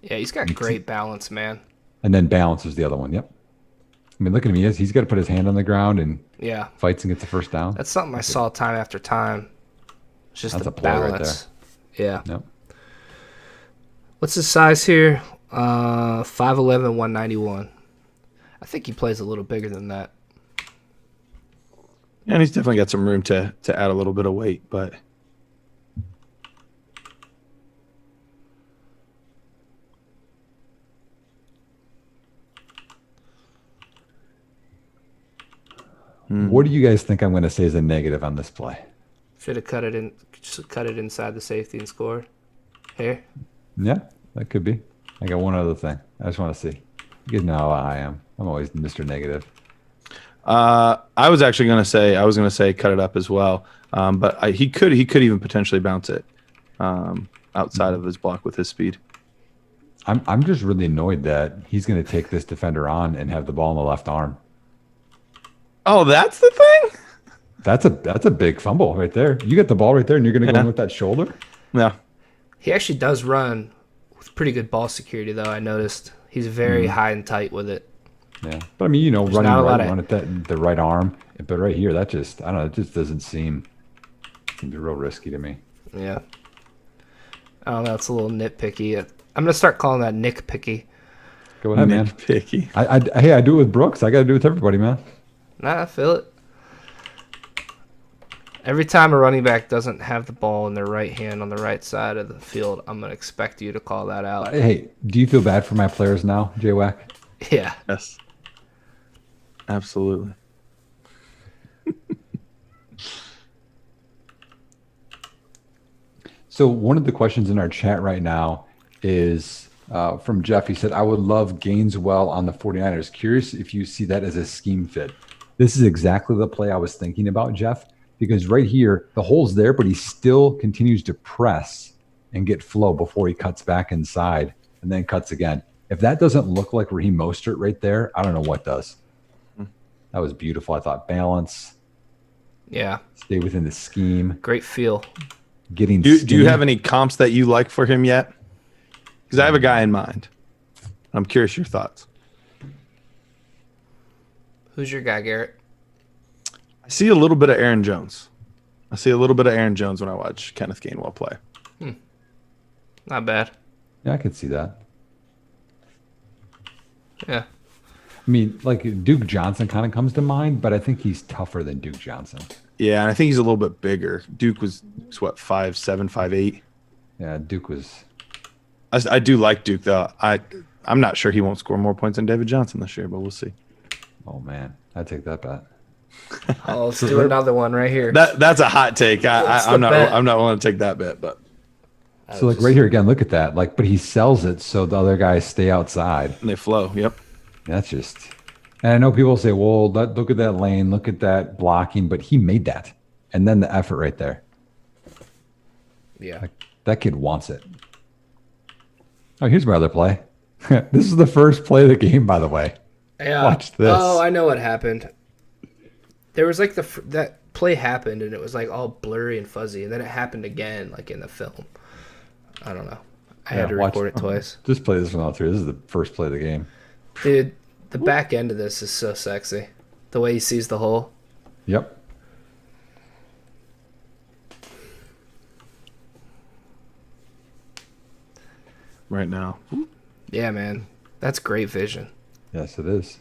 Yeah, he's got great balance, man. And then balance is the other one, yep. I mean, look at him. He's got to put his hand on the ground and fights and gets the first down. That's something I saw time after time. It's just the balance. Right there. Yeah. Yep. What's his size here? 5'11", 191. I think he plays a little bigger than that. Yeah, and he's definitely got some room to add a little bit of weight, but what do you guys think I'm going to say is a negative on this play? Should have cut it inside the safety and scored. Here. Yeah, that could be. I got one other thing. I just want to see. You guys know how I am. I'm always Mr. Negative. I was actually going to say cut it up as well. But he could even potentially bounce it outside of his block with his speed. I'm just really annoyed that he's going to take this defender on and have the ball in the left arm. Oh, that's the thing? That's a big fumble right there. You get the ball right there, and you're going to go in with that shoulder? Yeah. He actually does run with pretty good ball security, though, I noticed. He's very high and tight with it. Yeah. But, I mean, running right, run at the right arm. But right here, I don't know, it just doesn't seem real risky to me. Yeah. I don't know, it's a little nitpicky. I'm going to start calling that Nick Picky. Go ahead, man. Nitpicky. Hey, I do it with Brooks. I got to do it with everybody, man. Nah, I feel it. Every time a running back doesn't have the ball in their right hand on the right side of the field, I'm going to expect you to call that out. Hey, do you feel bad for my players now, J-Wack? Yeah. Yes. Absolutely. So one of the questions in our chat right now is from Jeff. He said, I would love Gainwell on the 49ers. Curious if you see that as a scheme fit. This is exactly the play I was thinking about, Jeff, because right here, the hole's there, but he still continues to press and get flow before he cuts back inside and then cuts again. If that doesn't look like Raheem Mostert right there, I don't know what does. That was beautiful. I thought balance. Yeah. Stay within the scheme. Great feel. Do you have any comps that you like for him yet? Because I have a guy in mind. I'm curious your thoughts. Who's your guy, Garrett? I see a little bit of Aaron Jones. When I watch Kenneth Gainwell play. Not bad. Yeah, I could see that. Yeah. I mean, like Duke Johnson kind of comes to mind, but I think he's tougher than Duke Johnson. Yeah, and I think he's a little bit bigger. Duke was what, 5'7", 5'8"? Yeah, Duke was. I do like Duke though. I'm not sure he won't score more points than David Johnson this year, but we'll see. Oh man, I'd take that bet. Oh, let's do another one right here. That's a hot take. I'm not willing to take that bet, but. So like right here again, look at that. Like, but he sells it so the other guys stay outside. And they flow. Yep. That's just. And I know people say, "Well, look at that lane, look at that blocking," but he made that, and then the effort right there. Yeah. Like, that kid wants it. Oh, here's my other play. This is the first play of the game, by the way. Yeah. Watch this. Oh, I know what happened. There was like that play happened, and it was like all blurry and fuzzy, and then it happened again, like in the film. I don't know. I had to record it twice. Just play this one out through. This is the first play of the game. Dude, the back end of this is so sexy. The way he sees the hole. Yep. Right now. Yeah, man. That's great vision. Yes, it is.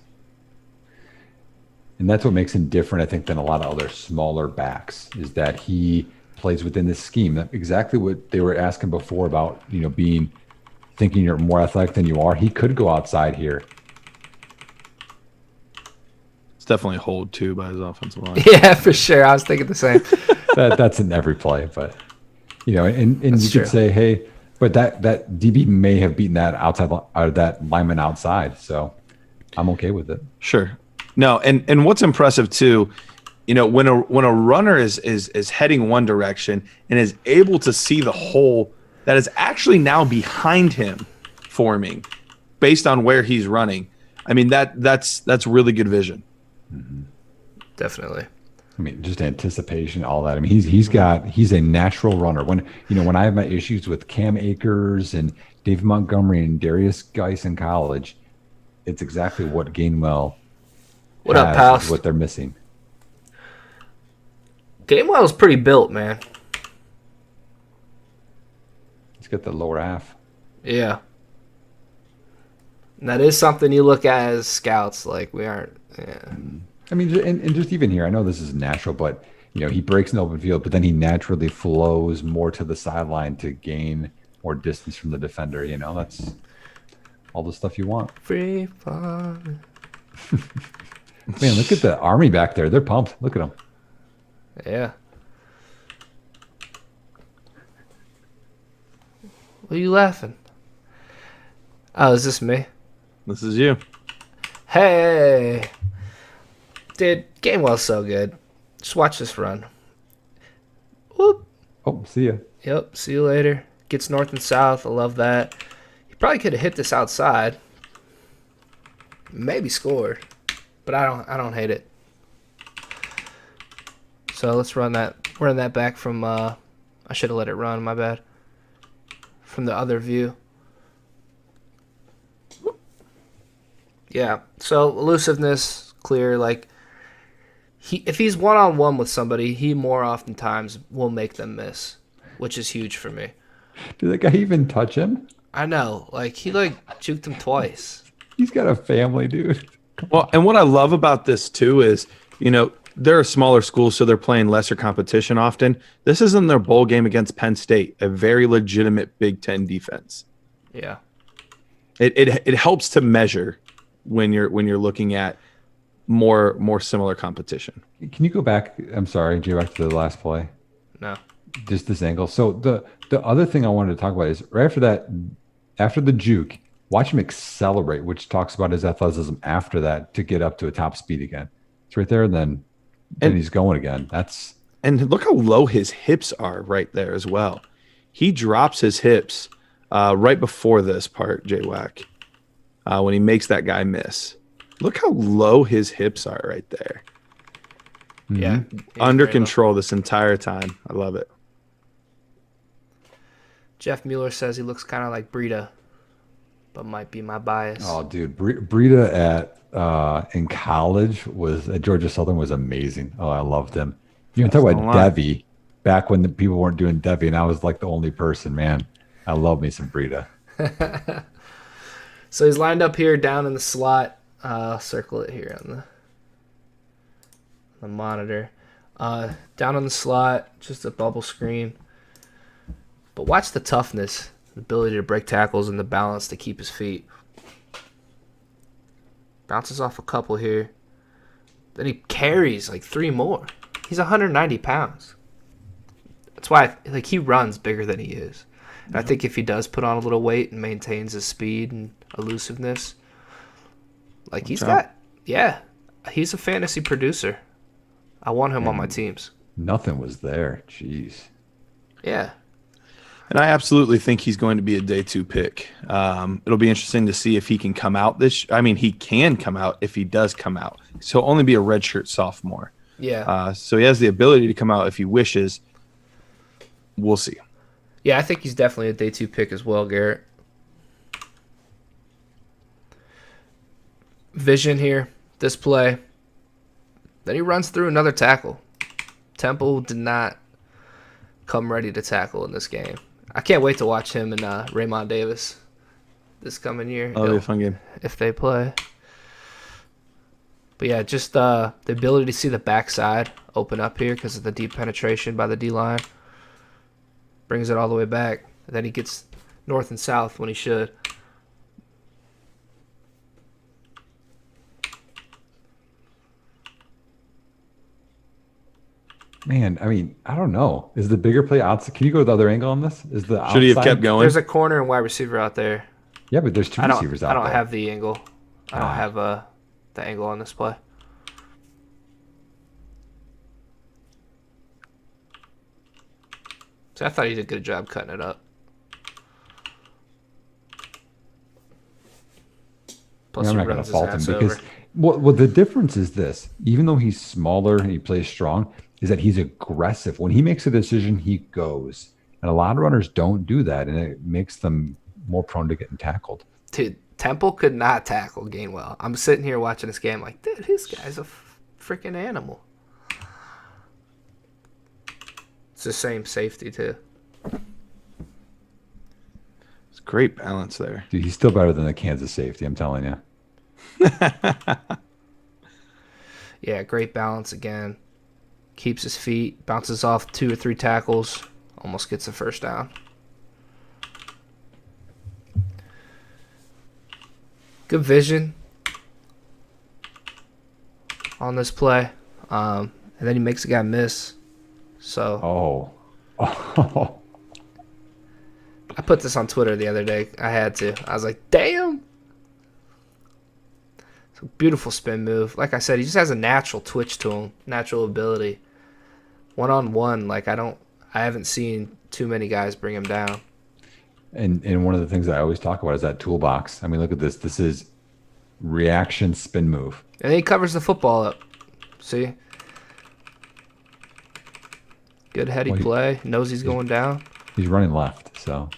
And that's what makes him different, I think, than a lot of other smaller backs, is that he plays within this scheme. That's exactly what they were asking before about, thinking you're more athletic than you are. He could go outside here. It's definitely a hold too by his offensive line. Yeah, for sure. I was thinking the same. That's in every play, but And That's you true. could say, hey, but that DB may have beaten that that lineman outside. So I'm okay with it. Sure. No, and what's impressive too, when a runner is heading one direction and is able to see the hole that is actually now behind him forming based on where he's running. I mean, that's really good vision. Definitely. I mean, just anticipation, all that. I mean, he's a natural runner. When I have my issues with Cam Akers and David Montgomery and Darius Geis in college, it's exactly what Gainwell What up, has, pal? is what they're missing. Gainwell's pretty built, man. He's got the lower half. Yeah. And that is something you look at as scouts. Like, we aren't. Yeah. I mean, and just even here, I know this is natural, but he breaks an open field, but then he naturally flows more to the sideline to gain more distance from the defender. That's all the stuff you want. Free fall. Man, look at the Army back there. They're pumped. Look at them. Yeah. What are you laughing? Oh, is this me? This is you. Hey. Dude, Gainwell's so good. Just watch this run. Whoop. Oh, see ya. Yep, see you later. Gets north and south. I love that. He probably could have hit this outside. Maybe scored. But I don't hate it. So let's run that back from I should have let it run, my bad. From the other view. Yeah. So elusiveness, clear, like if he's one-on-one with somebody, he more oftentimes will make them miss, which is huge for me. Did that guy even touch him? I know. Like, he, juked him twice. He's got a family, dude. Well, and what I love about this too is, they're a smaller school, so they're playing lesser competition often. This isn't their bowl game against Penn State, a very legitimate Big Ten defense. Yeah. It helps to measure when you're looking at more similar competition. Can you go back? I'm sorry, Jay, back to the last play. No. Just this angle. So the other thing I wanted to talk about is right after that, after the juke, watch him accelerate, which talks about his athleticism after that to get up to a top speed again. It's right there, and then he's going again. And look how low his hips are right there as well. He drops his hips right before this part, J-Wack, when he makes that guy miss. Look how low his hips are right there. Yeah. Under control this entire time. I love it. Jeff Mueller says he looks kind of like Breida, but might be my bias. Oh, dude, Breida in college at Georgia Southern was amazing. Oh, I loved him. You can talk about Devi back when the people weren't doing Devi, and I was like the only person. Man, I love me some Breida. So he's lined up here down in the slot. I'll circle it here on the monitor. Down on the slot, just a bubble screen. But watch the toughness, the ability to break tackles, and the balance to keep his feet. Bounces off a couple here. Then he carries like 3 more. He's 190 pounds. That's why he runs bigger than he is. And I think if he does put on a little weight and maintains his speed and elusiveness, he's a fantasy producer. I want him on my teams. Nothing was there. Jeez. Yeah. And I absolutely think he's going to be a day 2 pick. It'll be interesting to see if he can come out he can come out if he does come out. So he'll only be a redshirt sophomore. Yeah. So he has the ability to come out if he wishes. We'll see. Yeah, I think he's definitely a day 2 pick as well, Garrett. Vision here, this play. Then he runs through another tackle. Temple did not come ready to tackle in this game. I can't wait to watch him and Raymond Davis this coming year. That'll be a fun game. If they play. But yeah, just the ability to see the backside open up here because of the deep penetration by the D-line. Brings it all the way back. And then he gets north and south when he should. Man, I mean, I don't know. Is the bigger play outside? Can you go to the other angle on this? Is the Should he have outside? kept going? There's a corner and wide receiver out there. Yeah, but there's two receivers I out don't there. have the angle. I don't Ah. have the angle on this play. So I thought he did a good job cutting it up. Plus, I'm he not going to runs his fault him ass because over. well, the difference is this: even though he's smaller and he plays strong, is that he's aggressive. When he makes a decision, he goes, and a lot of runners don't do that, and it makes them more prone to getting tackled. Dude, Temple could not tackle Gainwell. I'm sitting here watching this game like, dude, this guy's a freaking animal. It's the same safety, too. It's great balance there. Dude, he's still better than the Kansas safety. I'm telling you. Yeah, great balance again. Keeps his feet, bounces off 2 or 3 tackles, almost gets the first down. Good vision on this play. And then he makes a guy miss. So Oh. I put this on Twitter the other day. I had to. I was like, damn. It's a beautiful spin move. Like I said, he just has a natural twitch to him, natural ability. One-on-one, like I haven't seen too many guys bring him down. And one of the things that I always talk about is that toolbox. I mean, look at this. This is reaction spin move. And then he covers the football up. See? Good heady play. Knows he's going down. He's running left, so.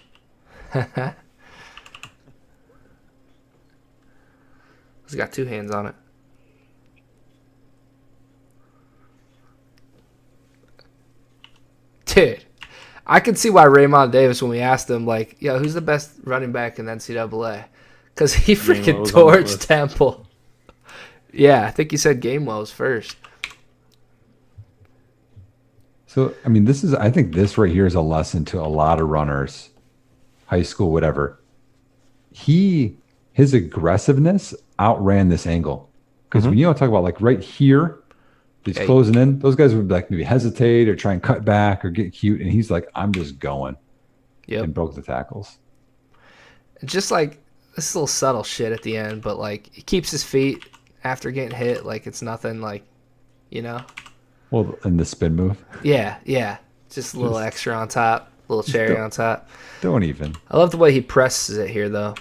He's got 2 hands on it. Dude, I can see why Raymond Davis, when we asked him, like, yo, who's the best running back in the NCAA? Because he freaking torched Temple. Yeah, I think he said Gainwell was first. So, I mean, I think this right here is a lesson to a lot of runners, high school, whatever. His aggressiveness outran this angle. Because when you talk about like right here, he's closing in, those guys would like maybe hesitate or try and cut back or get cute. And he's like, I'm just going. Yep. And broke the tackles. Just like this little subtle shit at the end, but like he keeps his feet after getting hit like it's nothing, like, you know? Well, and the spin move. Yeah. Just a little extra on top, little cherry on top. Don't even. I love the way he presses it here, though,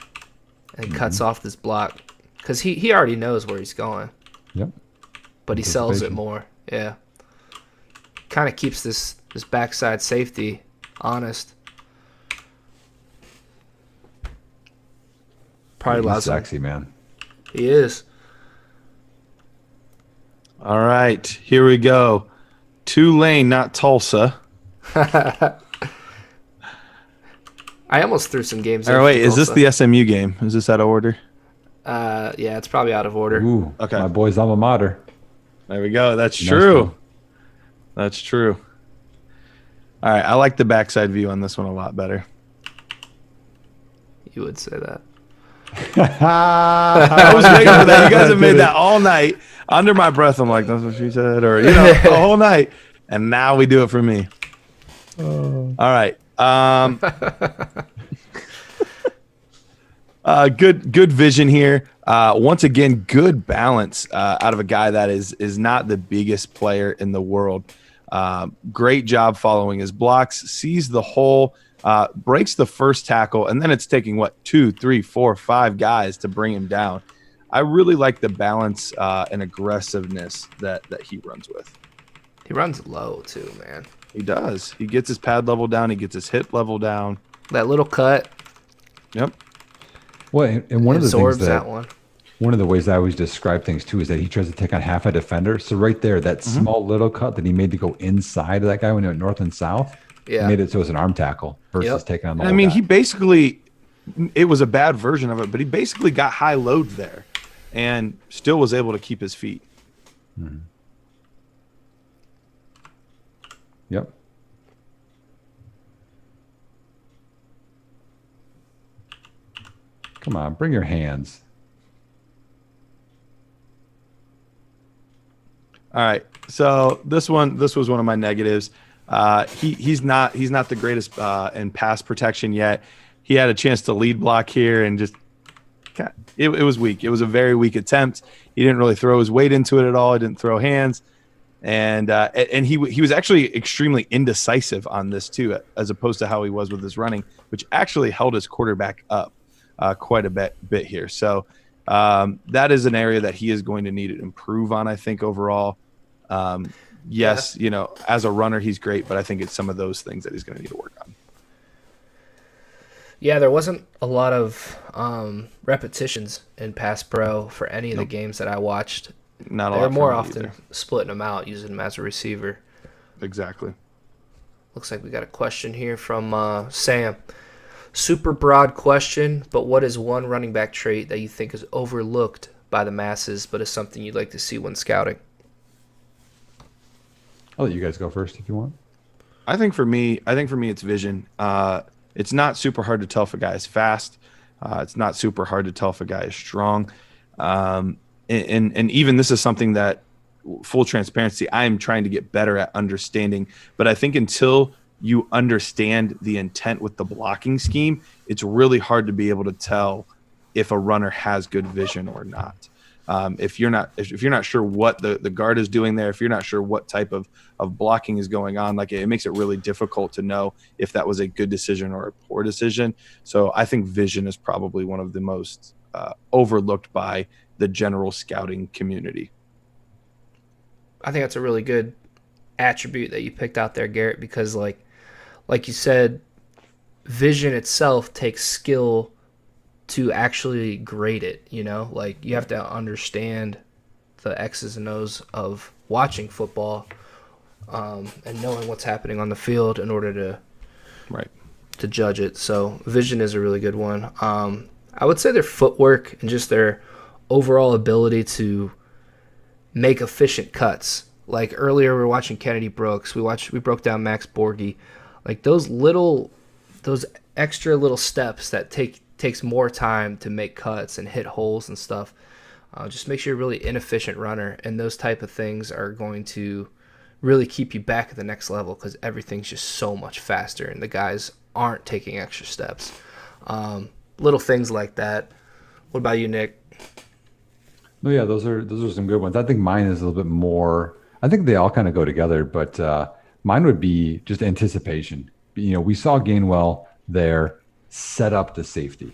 and cuts off this block. Because he already knows where he's going. Yep. But he sells it more. Yeah. Kind of keeps this backside safety honest. Probably allows him. Sexy, man. He is. All right, here we go. Tulane, not Tulsa. I almost threw some games. Or wait, is this the SMU game? Is this out of order? Yeah, it's probably out of order. Ooh, Okay. my boy's alma mater. There we go. That's Nice true. one. That's true. All right, I like the backside view on this one a lot better. You would say that. I was waiting for that. You guys have made that all night. Under my breath, I'm like, that's what she said. Or, the whole night. And now we do it for me. All right. Good vision here. Once again, good balance out of a guy that is not the biggest player in the world. Great job following his blocks, sees the hole, breaks the first tackle, and then it's taking 2, 3, 4, 5 guys to bring him down. I really like the balance and aggressiveness that he runs with. He runs low too, man. He does. He gets his pad level down. He gets his hip level down. That little cut. Yep. Well, and one of the things Absorbs that one. One of the ways I always describe things too is that he tries to take on half a defender. So right there, that small little cut that he made to go inside of that guy when he went north and south, made it so it was an arm tackle versus taking on the whole guy. he basically, it was a bad version of it, but he basically got high load there and still was able to keep his feet. Mm-hmm. Yep. Come on, bring your hands. All right. So this was one of my negatives. He's not the greatest in pass protection yet. He had a chance to lead block here and just it was weak. It was a very weak attempt. He didn't really throw his weight into it at all. He didn't throw hands, and he was actually extremely indecisive on this too, as opposed to how he was with his running, which actually held his quarterback up quite a bit here. So that is an area that he is going to need to improve on, I think, overall. Yes, as a runner, he's great, but I think it's some of those things that he's going to need to work on. Yeah, there wasn't a lot of repetitions in pass pro for any of the games that I watched. Not a lot. They were more often either. splitting them out, using them as a receiver. Exactly. Looks like we got a question here from Sam. Super broad question, but what is one running back trait that you think is overlooked by the masses, but is something you'd like to see when scouting? I'll let you guys go first if you want. I think for me, it's vision. It's not super hard to tell if a guy is fast. It's not super hard to tell if a guy is strong. And even this is something that, full transparency, I am trying to get better at understanding. But I think until you understand the intent with the blocking scheme, it's really hard to be able to tell if a runner has good vision or not. If you're not sure what the guard is doing there, if you're not sure what type of blocking is going on, like it makes it really difficult to know if that was a good decision or a poor decision. So I think vision is probably one of the most overlooked by the general scouting community. I think that's a really good attribute that you picked out there, Garrett, because like you said, vision itself takes skill to actually grade it, like you have to understand the X's and O's of watching football and knowing what's happening on the field in order to judge it. So vision is a really good one. I would say their footwork and just their overall ability to make efficient cuts. Like earlier we were watching Kennedy Brooks, we broke down Max Borghi, like those extra little steps that takes more time to make cuts and hit holes and stuff. Just makes you a really inefficient runner, and those type of things are going to really keep you back at the next level because everything's just so much faster and the guys aren't taking extra steps. Little things like that. What about you, Nick? No, yeah, those are some good ones. I think mine is a little bit more. I think they all kind of go together, but mine would be just anticipation. We saw Gainwell there set up the safety.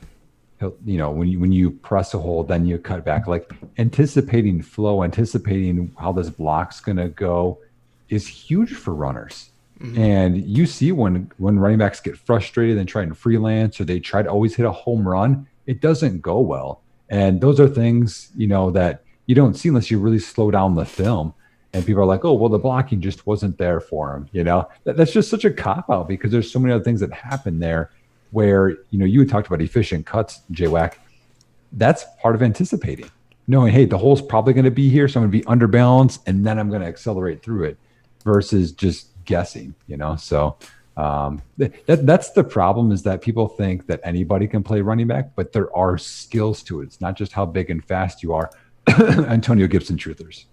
When you press a hole, then you cut back. Like anticipating flow, anticipating how this block's gonna go, is huge for runners. Mm-hmm. And you see when running backs get frustrated and try and freelance, or they try to always hit a home run, it doesn't go well. And those are things that you don't see unless you really slow down the film. And people are like, oh, well, the blocking just wasn't there for him. That's just such a cop-out because there's so many other things that happen there where, you had talked about efficient cuts, J-Wack. That's part of anticipating. Knowing, hey, the hole's probably going to be here, so I'm going to be underbalanced, and then I'm going to accelerate through it versus just guessing, So that's the problem, is that people think that anybody can play running back, but there are skills to it. It's not just how big and fast you are. Antonio Gibson truthers.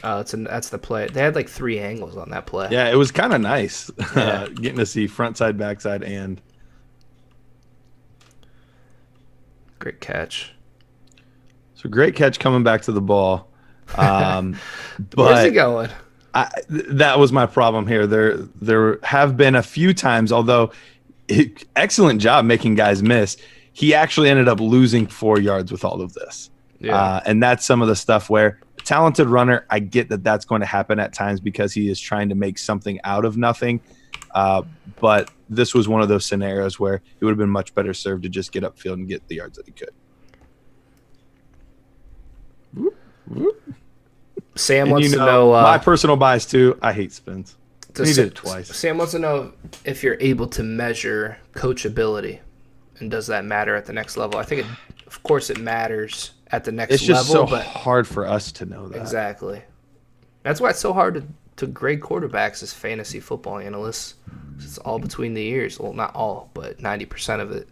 That's the play. They had like 3 angles on that play. Yeah, it was kind of nice getting to see front side, backside, and great catch. So great catch coming back to the ball. But where's he going? That was my problem here. There have been a few times, although excellent job making guys miss. He actually ended up losing 4 yards with all of this. Yeah. And that's some of the stuff where talented runner, I get that that's going to happen at times because he is trying to make something out of nothing. But this was one of those scenarios where it would have been much better served to just get upfield and get the yards that he could. Whoop, whoop. Sam wants to know my personal bias too. I hate spins. He did it twice. Sam wants to know if you're able to measure coachability, and does that matter at the next level? I think, of course, it matters at the next level. It's just so hard for us to know that. Exactly. That's why it's so hard to grade quarterbacks as fantasy football analysts. It's all between the ears. Well, not all, but 90% of it.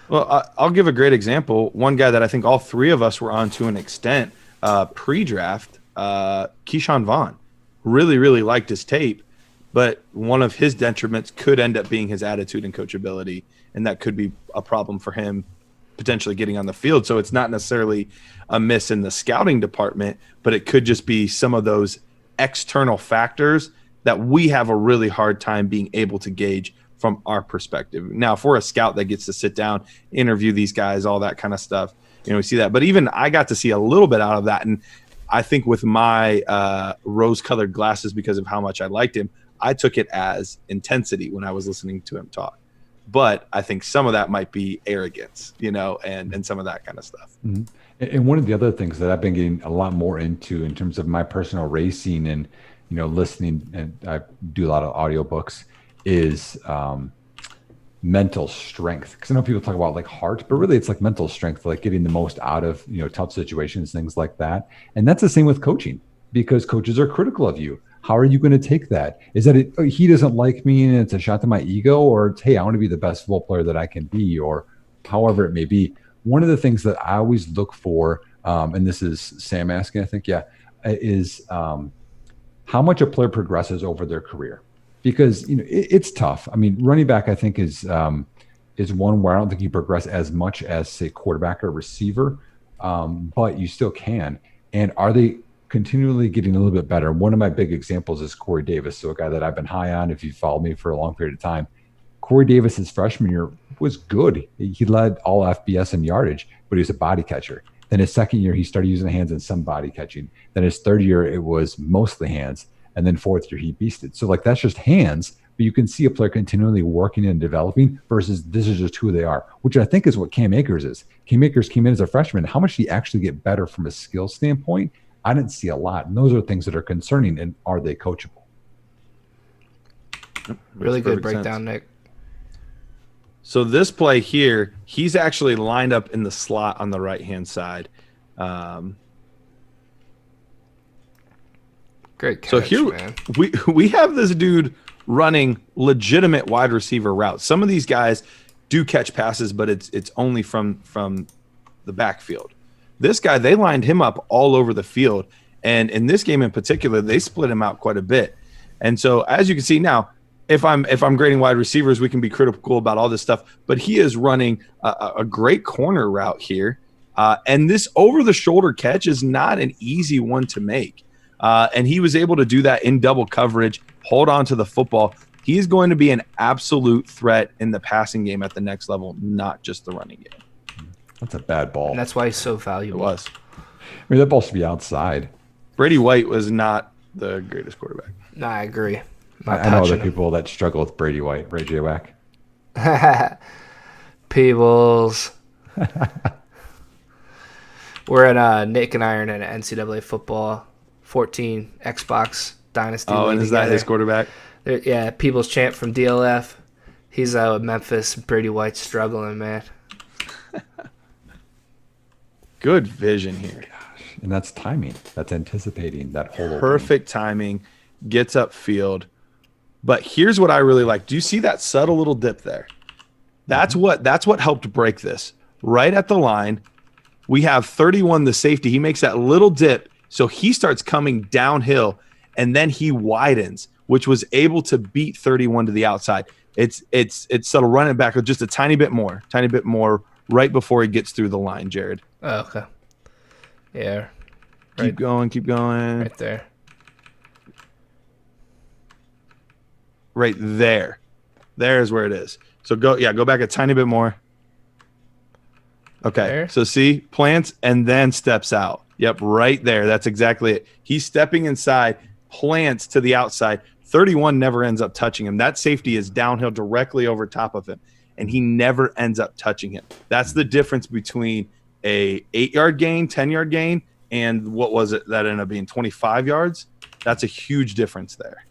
Well, I'll give a great example. One guy that I think all three of us were on to an extent pre-draft, Keyshawn Vaughn. Really, really liked his tape, but one of his detriments could end up being his attitude and coachability, and that could be a problem for him potentially getting on the field. So it's not necessarily a miss in the scouting department, but it could just be some of those external factors that we have a really hard time being able to gauge from our perspective. Now, if we're a scout that gets to sit down, interview these guys, all that kind of stuff, we see that. But even I got to see a little bit out of that. And I think with my rose-colored glasses, because of how much I liked him, I took it as intensity when I was listening to him talk. But I think some of that might be arrogance, and some of that kind of stuff. Mm-hmm. And one of the other things that I've been getting a lot more into in terms of my personal racing and, listening, and I do a lot of audiobooks, is mental strength. Because I know people talk about like heart, but really it's like mental strength, like getting the most out of, tough situations, things like that. And that's the same with coaching, because coaches are critical of you. How are you going to take that? Is that he doesn't like me and it's a shot to my ego, or it's, hey, I want to be the best football player that I can be, or however it may be. One of the things that I always look for, and this is Sam asking, I think, is how much a player progresses over their career. Because it's tough. I mean, running back, I think, is one where I don't think you progress as much as, say, quarterback or receiver, but you still can. And are they continually getting a little bit better? One of my big examples is Corey Davis, so a guy that I've been high on if you followed me for a long period of time. Corey Davis, his freshman year, was good. He led all FBS in yardage, but he was a body catcher. Then his second year, he started using the hands and some body catching. Then his third year, it was mostly hands. And then fourth year, he beasted. So that's just hands, but you can see a player continually working and developing versus this is just who they are, which I think is what Cam Akers is. Cam Akers came in as a freshman. How much did he actually get better from a skill standpoint? I didn't see a lot. And those are things that are concerning. And are they coachable? Really good breakdown, Nick. So this play here, he's actually lined up in the slot on the right-hand side. Great catch, so here man. we have this dude running legitimate wide receiver routes. Some of these guys do catch passes, but it's only from the backfield. This guy, they lined him up all over the field, and in this game in particular, they split him out quite a bit. And so, as you can see now, if I'm grading wide receivers, we can be critical about all this stuff, but he is running a great corner route here, and this over-the-shoulder catch is not an easy one to make. And he was able to do that in double coverage, hold on to the football. He's going to be an absolute threat in the passing game at the next level, not just the running game. That's a bad ball. And that's why he's so valuable. It was. I mean, that ball should be outside. Brady White was not the greatest quarterback. No, I agree. I know other people that struggle with Brady White. Ray J. Wack. Peebles. We're at Nick and I are in an NCAA football 14 Xbox Dynasty. Oh, and is that his quarterback? Yeah, People's Champ from DLF. He's out at Memphis. Brady White's struggling, man. Good vision here. Gosh, and that's timing. That's anticipating that whole perfect timing. Gets upfield. But here's what I really like. Do you see that subtle little dip there? That's what helped break this. Right at the line, we have 31, the safety. He makes that little dip. So he starts coming downhill, and then he widens, which was able to beat 31 to the outside. It's subtle, running back just a tiny bit more right before he gets through the line, Jared. Oh, okay. Yeah. Keep going. Right there. Right there. There's where it is. So go back a tiny bit more. Okay. There. So see, plants and then steps out. Yep, right there. That's exactly it. He's stepping inside, plants to the outside. 31 never ends up touching him. That safety is downhill directly over top of him, and he never ends up touching him. That's the difference between a 8-yard gain, 10-yard gain, and what was it that ended up being 25 yards? That's a huge difference there.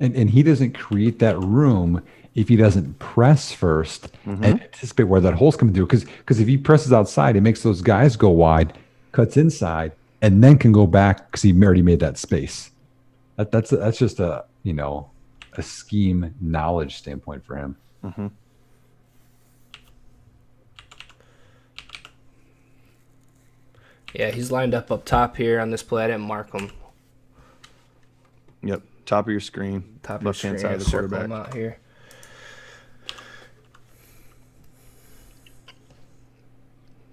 And he doesn't create that room if he doesn't press first and anticipate where that hole's coming through. Because if he presses outside, it makes those guys go wide, cuts inside, and then can go back because he already made that space. That's just a scheme knowledge standpoint for him. Yeah, he's lined up top here on this play. I didn't mark him. Yep, top of your screen, Top left-hand side of the circle quarterback. him out here.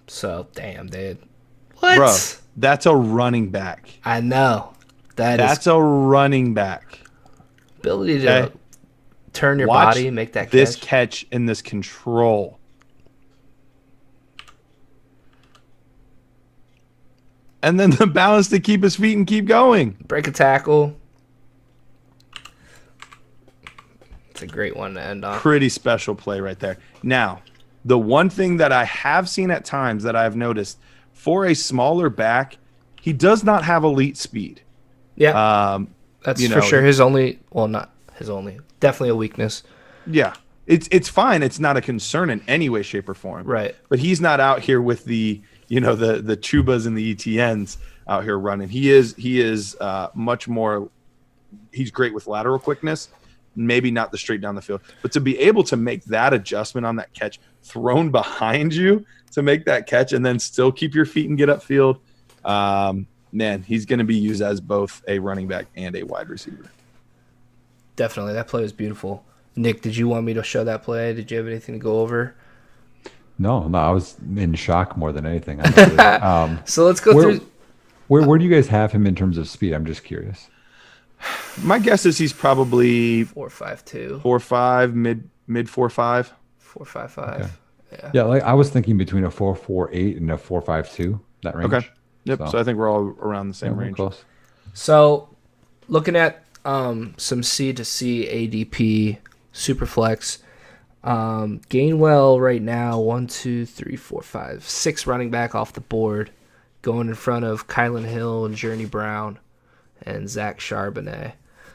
So, damn, dude. What? Bro, that's a running back. I know. That's a running back. Ability to turn your Watch body, make that catch. This catch and this control. And then the balance to keep his feet and keep going. Break a tackle. It's a great one to end on. Pretty special play right there. Now, the one thing that I have seen at times that I've noticed for a smaller back, he does not have elite speed. Yeah. That's for sure not his only. Definitely a weakness. Yeah. It's fine. It's not a concern in any way, shape, or form. Right. But he's not out here with the Chubas and the ETNs out here running. He is much more. He's great with lateral quickness, maybe not the straight down the field, but to be able to make that adjustment on that catch thrown behind you to make that catch and then still keep your feet and get upfield, man, he's going to be used as both a running back and a wide receiver. Definitely. That play was beautiful. Nick, did you want me to show that play? Did you have anything to go over? No, I was in shock more than anything. So let's go through. Where do you guys have him in terms of speed? I'm just curious. My guess is he's probably 4.52, 4.5, mid 4.5. 4.55. Okay. Yeah. Yeah, like I was thinking between a 4.48 and a 4.52, that range. Okay. Yep. So I think we're all around the same range. Close. So looking at some C to C ADP Superflex, Gainwell right now 1, 2, 3, 4, 5, 6 running back off the board, going in front of Kylan Hill and Journey Brown and Zach Charbonnet.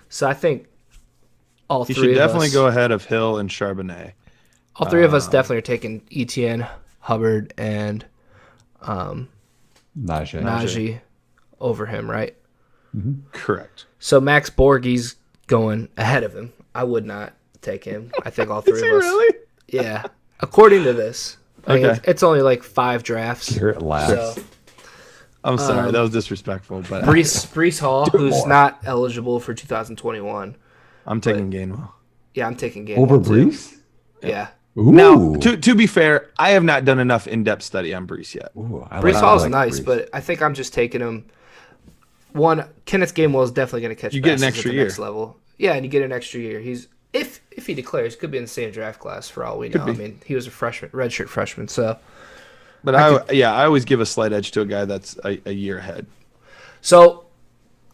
So I think all He three should of definitely us, go ahead of Hill and Charbonnet. all three of us definitely are taking ETN, Hubbard, and Najee over him, right? Correct. So Max Borghe's going ahead of him. I would not take him. I think all three Is of he us. really? Yeah. According to this. I mean, Okay. it's only like 5 drafts. Garrett laughs. So I'm sorry. That was disrespectful, but Brees Hall, who's more. not eligible for 2021. I'm taking Gainwell. Yeah, I'm taking Gainwell Over too. Brees? Yeah. Ooh. Now, to be fair, I have not done enough in-depth study on Brees yet. Ooh, I Brees like- Hall's I like nice, Brees. but I think I'm just taking him. One, Kenneth Gainwell is definitely going to catch You get an passes extra at the year. next level. Yeah, and you get an extra year. He's if he declares, could be in the same draft class for all we know. be. I mean, he was a redshirt freshman, so. But I always give a slight edge to a guy that's a year ahead. So,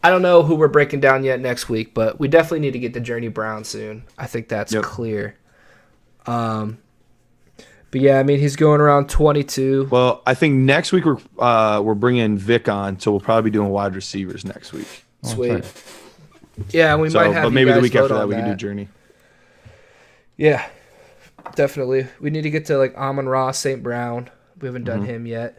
I don't know who we're breaking down yet next week, but we definitely need to get to Journey Brown soon. I think that's clear. But yeah, I mean, he's going around 22. Well, I think next week we're bringing Vic on, so we'll probably be doing wide receivers next week. Sweet. right. Yeah, and we might have but you maybe the guys week vote after that on we can do Journey. Yeah, definitely. We need to get to like Amon-Ra, St. Brown. We haven't done him yet.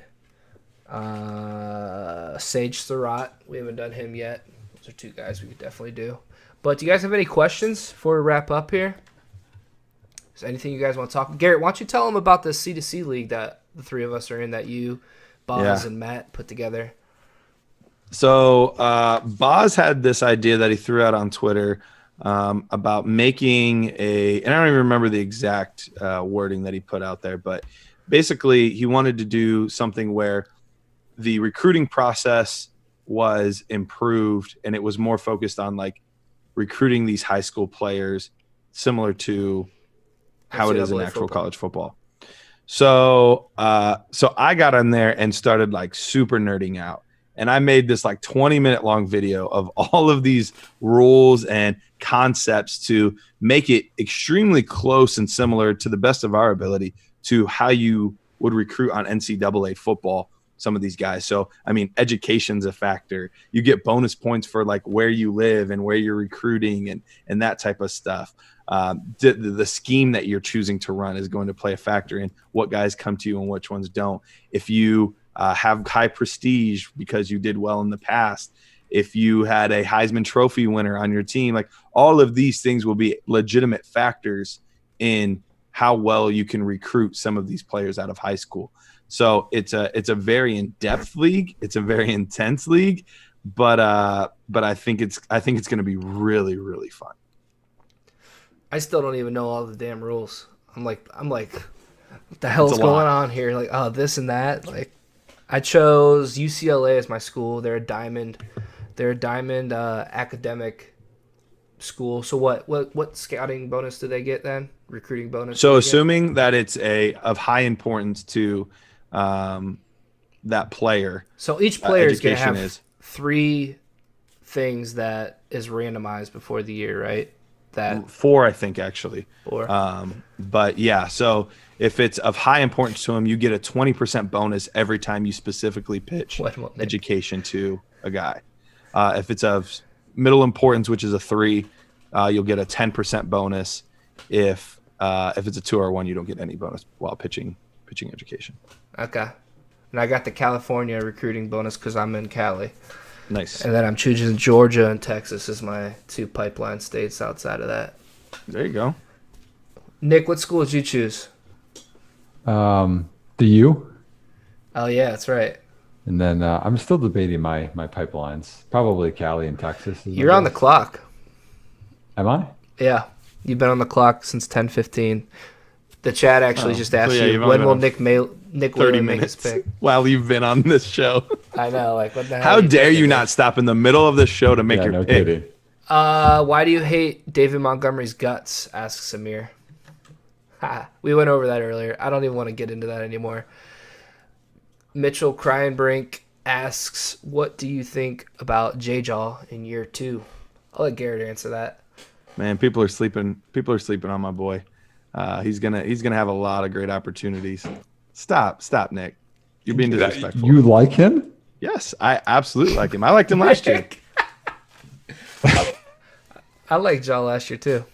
Sage Surratt. We haven't done him yet. Those are 2 guys we could definitely do. But do you guys have any questions before we wrap up here? Is there anything you guys want to talk? Garrett, why don't you tell them about the C2C league that the 3 of us are in, that you, Boz, and Matt put together? So Boz had this idea that he threw out on Twitter about making and I don't even remember the exact wording that he put out there, but basically he wanted to do something where the recruiting process was improved and it was more focused on like recruiting these high school players similar to how it is in NCAA actual football. college football. So I got on there and started like super nerding out. And I made this like 20-minute long video of all of these rules and concepts to make it extremely close and similar to the best of our ability to how you would recruit on NCAA football, some of these guys. So, I mean, education's a factor. You get bonus points for like where you live and where you're recruiting and that type of stuff. The scheme that you're choosing to run is going to play a factor in what guys come to you and which ones don't. If you have high prestige because you did well in the past, if you had a Heisman Trophy winner on your team, like all of these things will be legitimate factors in how well you can recruit some of these players out of high school. So it's a very in-depth league. It's a very intense league, but I think it's going to be really, really fun. I still don't even know all the damn rules. I'm like, what the hell's going on here? Like, oh, this and that. Like, I chose UCLA as my school. They're a diamond academic school. So what scouting bonus do they get then? Recruiting bonus? So assuming that it's of high importance to that player. So each player is going to have 3 things that is randomized before the year, right? That 4, I think, actually. 4. But yeah, so if it's of high importance to him, you get a 20% bonus every time you specifically pitch education to a guy. If it's of middle importance, which is a 3, you'll get a 10% bonus. If it's a 2 or 1, you don't get any bonus while pitching education. Okay. And I got the California recruiting bonus because I'm in Cali. Nice. And then I'm choosing Georgia and Texas as my 2 pipeline states outside of that. There you go. Nick, what school did you choose? The U. Oh, yeah, that's right. And then I'm still debating my pipelines. Probably Cali and Texas. You're on the clock. Am I? Yeah. You've been on the clock since 10:15. The chat actually just asked you, when will Nick Whalen make his pick? While you've been on this show. I know, like, what the hell? How dare you not stop in the middle of the show to make your pick? Kidding. Why do you hate David Montgomery's guts? Asks Samir. We went over that earlier. I don't even want to get into that anymore. Mitchell Kryenbrink asks, what do you think about J-Jaw in year 2? I'll let Garrett answer that. Man, people are sleeping on my boy. He's gonna have a lot of great opportunities. Stop, Nick. You're being disrespectful. You like him? Yes, I absolutely like him. I liked him last year. I liked Jaw last year too.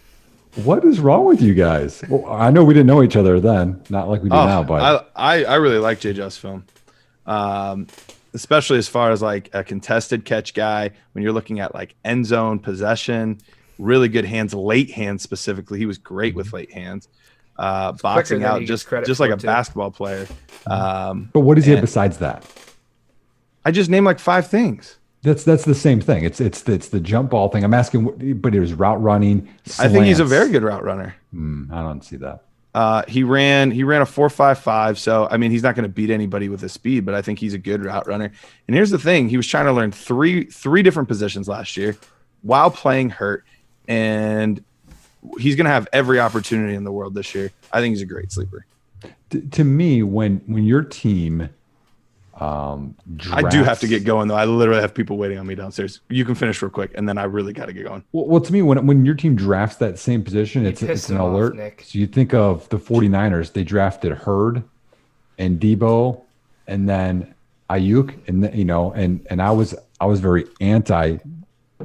What is wrong with you guys? Well, I know we didn't know each other then, not like we do now. But I really like J-Jaw's film, especially as far as like a contested catch guy. When you're looking at like end zone possession, really good hands, late hands specifically. He was great with late hands. Boxing out, just like a basketball player. But what does he have besides that? I just named like 5 things. That's the same thing. It's the jump ball thing. I'm asking, but it was route running. Slants. I think he's a very good route runner. I don't see that. He ran a 4.55. So I mean, he's not going to beat anybody with his speed, but I think he's a good route runner. And here's the thing: he was trying to learn three different positions last year while playing hurt, and he's going to have every opportunity in the world this year. I think he's a great sleeper. To me, when your team. I do have to get going though. I literally have people waiting on me downstairs. You can finish real quick, and then I really got to get going. Well, to me, when your team drafts that same position, it's an alert. So you think of the 49ers, they drafted Hurd and Debo, and then Ayuk, and I was very anti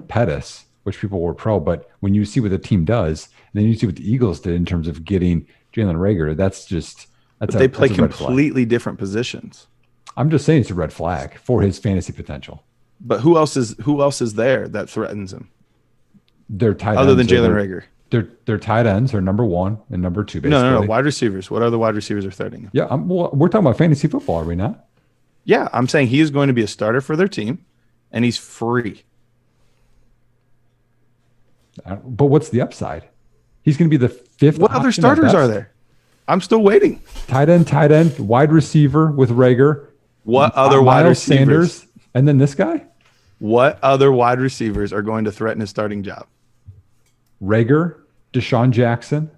Pettis, which people were pro. But when you see what the team does, and then you see what the Eagles did in terms of getting Jalen Reagor, they play completely different positions. I'm just saying it's a red flag for his fantasy potential. But who else is there that threatens him? They're tight ends. Other than Jalen Reagor. They're tight ends are number 1 and number 2, basically. No. Wide receivers. What other wide receivers are threatening him? Yeah, we're talking about fantasy football, are we not? Yeah, I'm saying he is going to be a starter for their team, and he's free. But what's the upside? He's going to be the 5th. What other starters are there? I'm still waiting. Tight end, wide receiver with Reagor. What other wide receivers? Sanders, and then this guy? What other wide receivers are going to threaten his starting job? Reagor, Deshaun Jackson.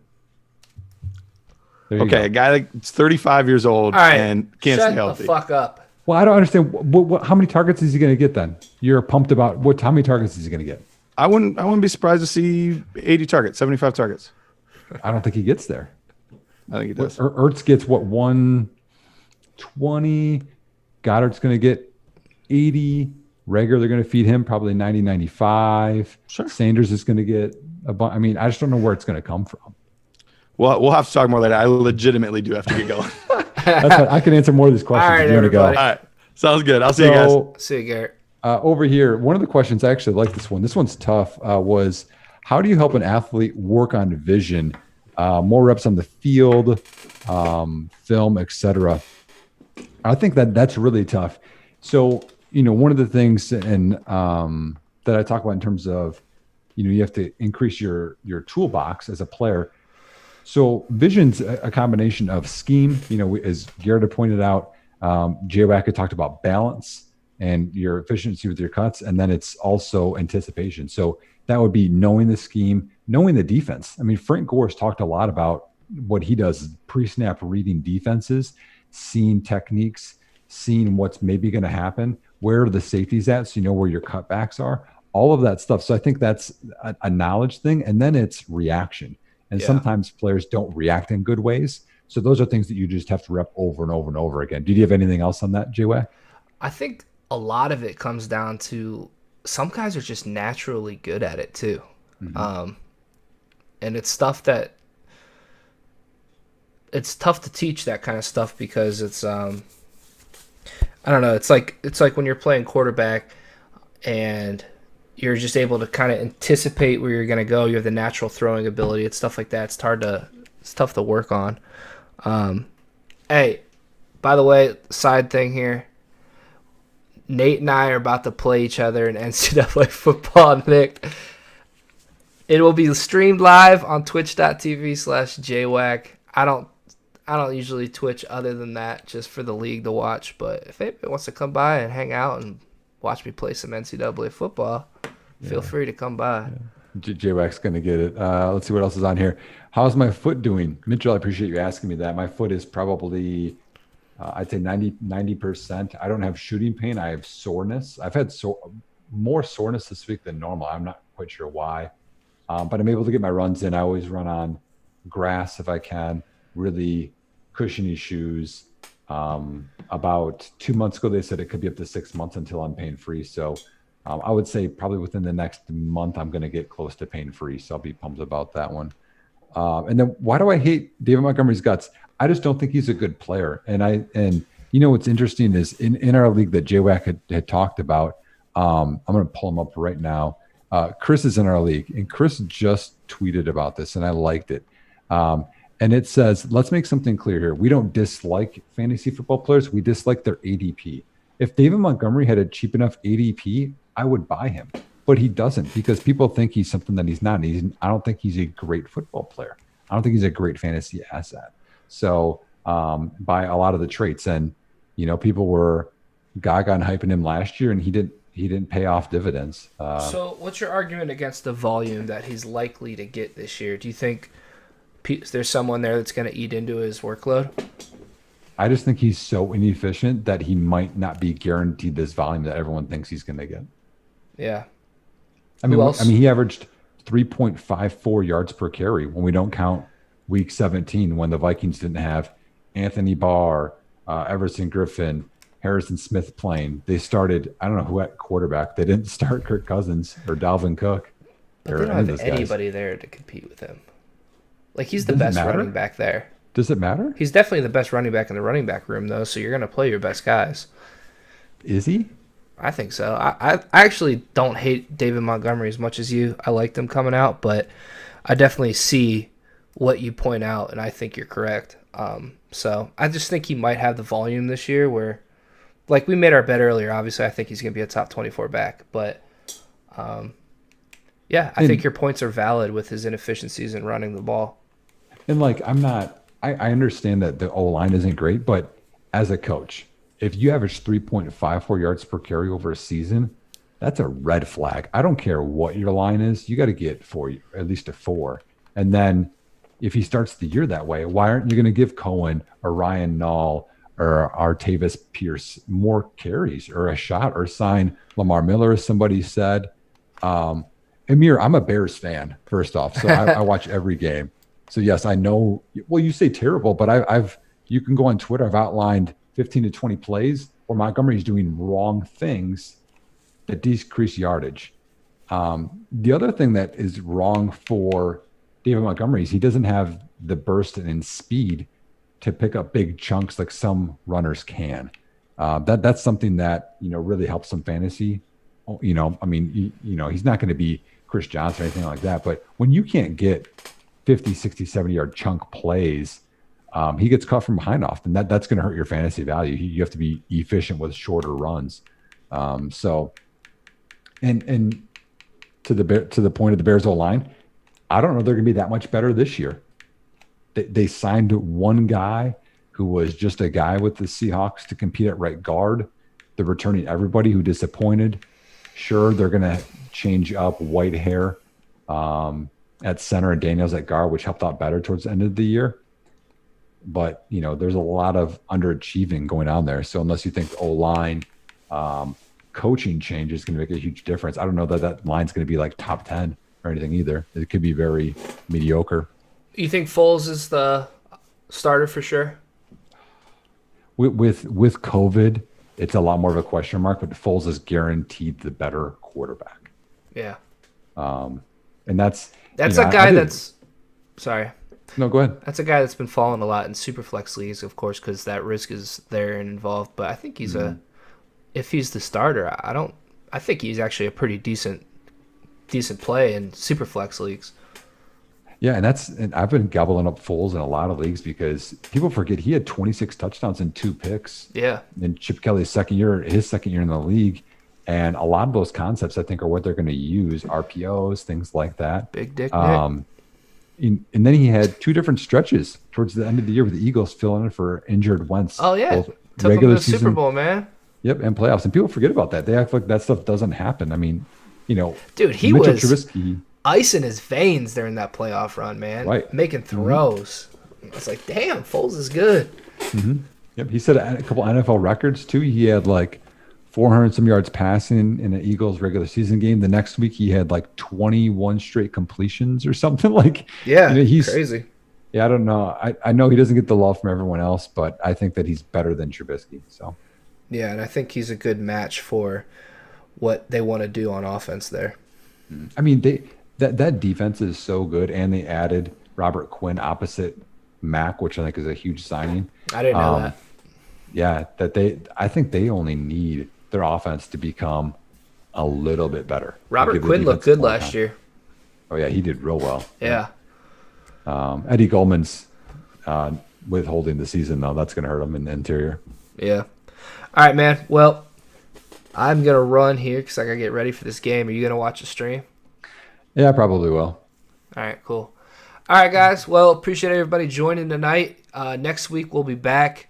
Okay, a guy that's 35 years old and can't stay healthy. Shut the fuck up. Well, I don't understand. How many targets is he going to get then? You're pumped about how many targets is he going to get? I wouldn't be surprised to see 80 targets, 75 targets. I don't think he gets there. I think he does. Ertz gets 120. Goddard's going to get 80. Reagor, they're going to feed him probably 90, 95. Sure. Sanders is going to get a bunch. I mean, I just don't know where it's going to come from. Well, we'll have to talk more later. I legitimately do have to get going. That's fine. I can answer more of these questions. All right, if you want to go. everybody. All right. Sounds good. I'll see you guys. See you, Garrett. Over here, one of the questions, I actually like this one. This one's tough, was how do you help an athlete work on vision more reps on the field, film, etc. I think that's really tough. So, one of the things and that I talk about in terms of, you have to increase your toolbox as a player. So vision's a combination of scheme, as Garret had pointed out, J-Wack had talked about balance and your efficiency with your cuts. And then it's also anticipation. So that would be knowing the scheme, knowing the defense. I mean, Frank Gore's talked a lot about what he does is pre-snap reading defenses, seeing techniques, seeing what's maybe going to happen, where are the safeties at, so you know where your cutbacks are, all of that stuff. So I think that's a knowledge thing. And then it's reaction. And sometimes players don't react in good ways. So those are things that you just have to rep over and over and over again. Did you have anything else on that, J-Wack? I think a lot of it comes down to some guys are just naturally good at it too. Mm-hmm. And it's stuff that it's tough to teach that kind of stuff because it's I don't know, it's like when you're playing quarterback and you're just able to kind of anticipate where you're going to go. You have the natural throwing ability. It's stuff like that. It's tough to work on. Hey, by the way, side thing here. Nate and I are about to play each other in NCAA football, Nick. It will be streamed live on twitch.tv/jwack. I don't usually Twitch other than that, just for the league to watch. But if anybody wants to come by and hang out and watch me play some NCAA football, feel free to come by. Yeah. J-Wack's going to get it. Let's see what else is on here. How's my foot doing? Mitchell, I appreciate you asking me that. My foot is probably, I'd say 90%. I don't have shooting pain. I have soreness. I've had more soreness this week than normal. I'm not quite sure why. But I'm able to get my runs in. I always run on grass if I can, really cushiony shoes. About 2 months ago, they said it could be up to 6 months until I'm pain-free. So I would say probably within the next month, I'm going to get close to pain-free. So I'll be pumped about that one. And then why do I hate David Montgomery's guts? I just don't think he's a good player. And what's interesting is in our league that J-Wack had talked about, I'm going to pull him up right now. Chris is in our league, and Chris just tweeted about this, and I liked it. And it says, let's make something clear here. We don't dislike fantasy football players. We dislike their ADP. If David Montgomery had a cheap enough ADP, I would buy him. But he doesn't, because people think he's something that he's not. I don't think he's a great football player. I don't think he's a great fantasy asset. So by a lot of the traits. And, people were gaga and hyping him last year, and he didn't pay off dividends. So what's your argument against the volume that he's likely to get this year? Do you think there's someone there that's going to eat into his workload? I just think he's so inefficient that he might not be guaranteed this volume that everyone thinks he's going to get. Yeah. I mean, he averaged 3.54 yards per carry when we don't count week 17 when the Vikings didn't have Anthony Barr, Everson Griffin, Harrison Smith playing. They started, I don't know who at quarterback. They didn't start Kirk Cousins or Dalvin Cook. But they don't have anybody there to compete with him. Like, he's the best running back there. Does it matter? He's definitely the best running back in the running back room, though, so you're going to play your best guys. Is he? I think so. I actually don't hate David Montgomery as much as you. I liked him coming out, but I definitely see what you point out, and I think you're correct. So I just think he might have the volume this year where, like we made our bet earlier, obviously I think he's going to be a top 24 back. But, I think your points are valid with his inefficiencies in running the ball. And, I understand that the O-line isn't great, but as a coach, if you average 3.54 yards per carry over a season, that's a red flag. I don't care what your line is. You got to get at least a 4. And then if he starts the year that way, why aren't you going to give Cohen or Ryan Nall or Artavis Pierce more carries or a shot, or sign Lamar Miller, as somebody said? Amir, I'm a Bears fan, first off, so I watch every game. So, yes, I know. Well, you say terrible, but you can go on Twitter. I've outlined 15 to 20 plays where Montgomery's doing wrong things that decrease yardage. The other thing that is wrong for David Montgomery is he doesn't have the burst and speed to pick up big chunks like some runners can. That's something that, really helps some fantasy. He's not going to be Chris Johnson or anything like that. But when you can't get 50, 60, 70-yard chunk plays, he gets caught from behind often. That's going to hurt your fantasy value. You have to be efficient with shorter runs. So, and to the point of the Bears O-line, I don't know they're going to be that much better this year. They signed one guy who was just a guy with the Seahawks to compete at right guard. They're returning everybody who disappointed. Sure, they're going to change up Whitehair at center and Daniels at guard, which helped out better towards the end of the year. But, there's a lot of underachieving going on there. So unless you think O-line coaching change is going to make a huge difference, I don't know that line's going to be like top 10 or anything either. It could be very mediocre. You think Foles is the starter for sure? With COVID, it's a lot more of a question mark, but Foles is guaranteed the better quarterback. Yeah. And that's a guy that's – sorry. No, go ahead. That's a guy that's been falling a lot in super flex leagues, of course, because that risk is there and involved. But I think he's if he's the starter, I think he's actually a pretty decent play in super flex leagues. Yeah, and I've been gobbling up Foles in a lot of leagues because people forget he had 26 touchdowns and 2 picks. Yeah. In Chip Kelly's second year in the league. And a lot of those concepts, I think, are what they're going to use, RPOs, things like that. Big dick. And then he had 2 different stretches towards the end of the year with the Eagles filling in for injured Wentz. Oh, yeah. Took him to the Super Bowl, man. Yep, and playoffs. And people forget about that. They act like that stuff doesn't happen. I mean, dude, he Mitchell was Trubisky, ice in his veins during that playoff run, man. Right. Making throws. It's like, damn, Foles is good. Mm-hmm. Yep, he set a couple NFL records, too. He had like 400 some yards passing in an Eagles regular season game. The next week he had like 21 straight completions or something. Yeah, he's crazy. Yeah, I don't know. I know he doesn't get the love from everyone else, but I think that he's better than Trubisky. So yeah, and I think he's a good match for what they want to do on offense there. I mean, that defense is so good, and they added Robert Quinn opposite Mack, which I think is a huge signing. I didn't know that. Yeah, I think they only need their offense to become a little bit better. Robert Quinn looked good last year. Oh, yeah, he did real well. Yeah. Eddie Goldman's withholding the season, though. That's going to hurt him in the interior. Yeah. All right, man. Well, I'm going to run here because I got to get ready for this game. Are you going to watch the stream? Yeah, I probably will. All right, cool. All right, guys. Well, appreciate everybody joining tonight. Next week, we'll be back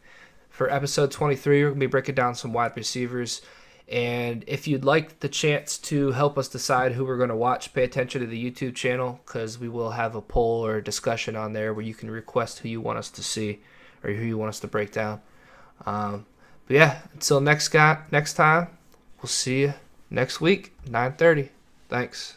for episode 23. We're going to be breaking down some wide receivers. And if you'd like the chance to help us decide who we're going to watch, pay attention to the YouTube channel because we will have a poll or a discussion on there where you can request who you want us to see or who you want us to break down. But yeah, until next time, we'll see you next week, 9:30. Thanks.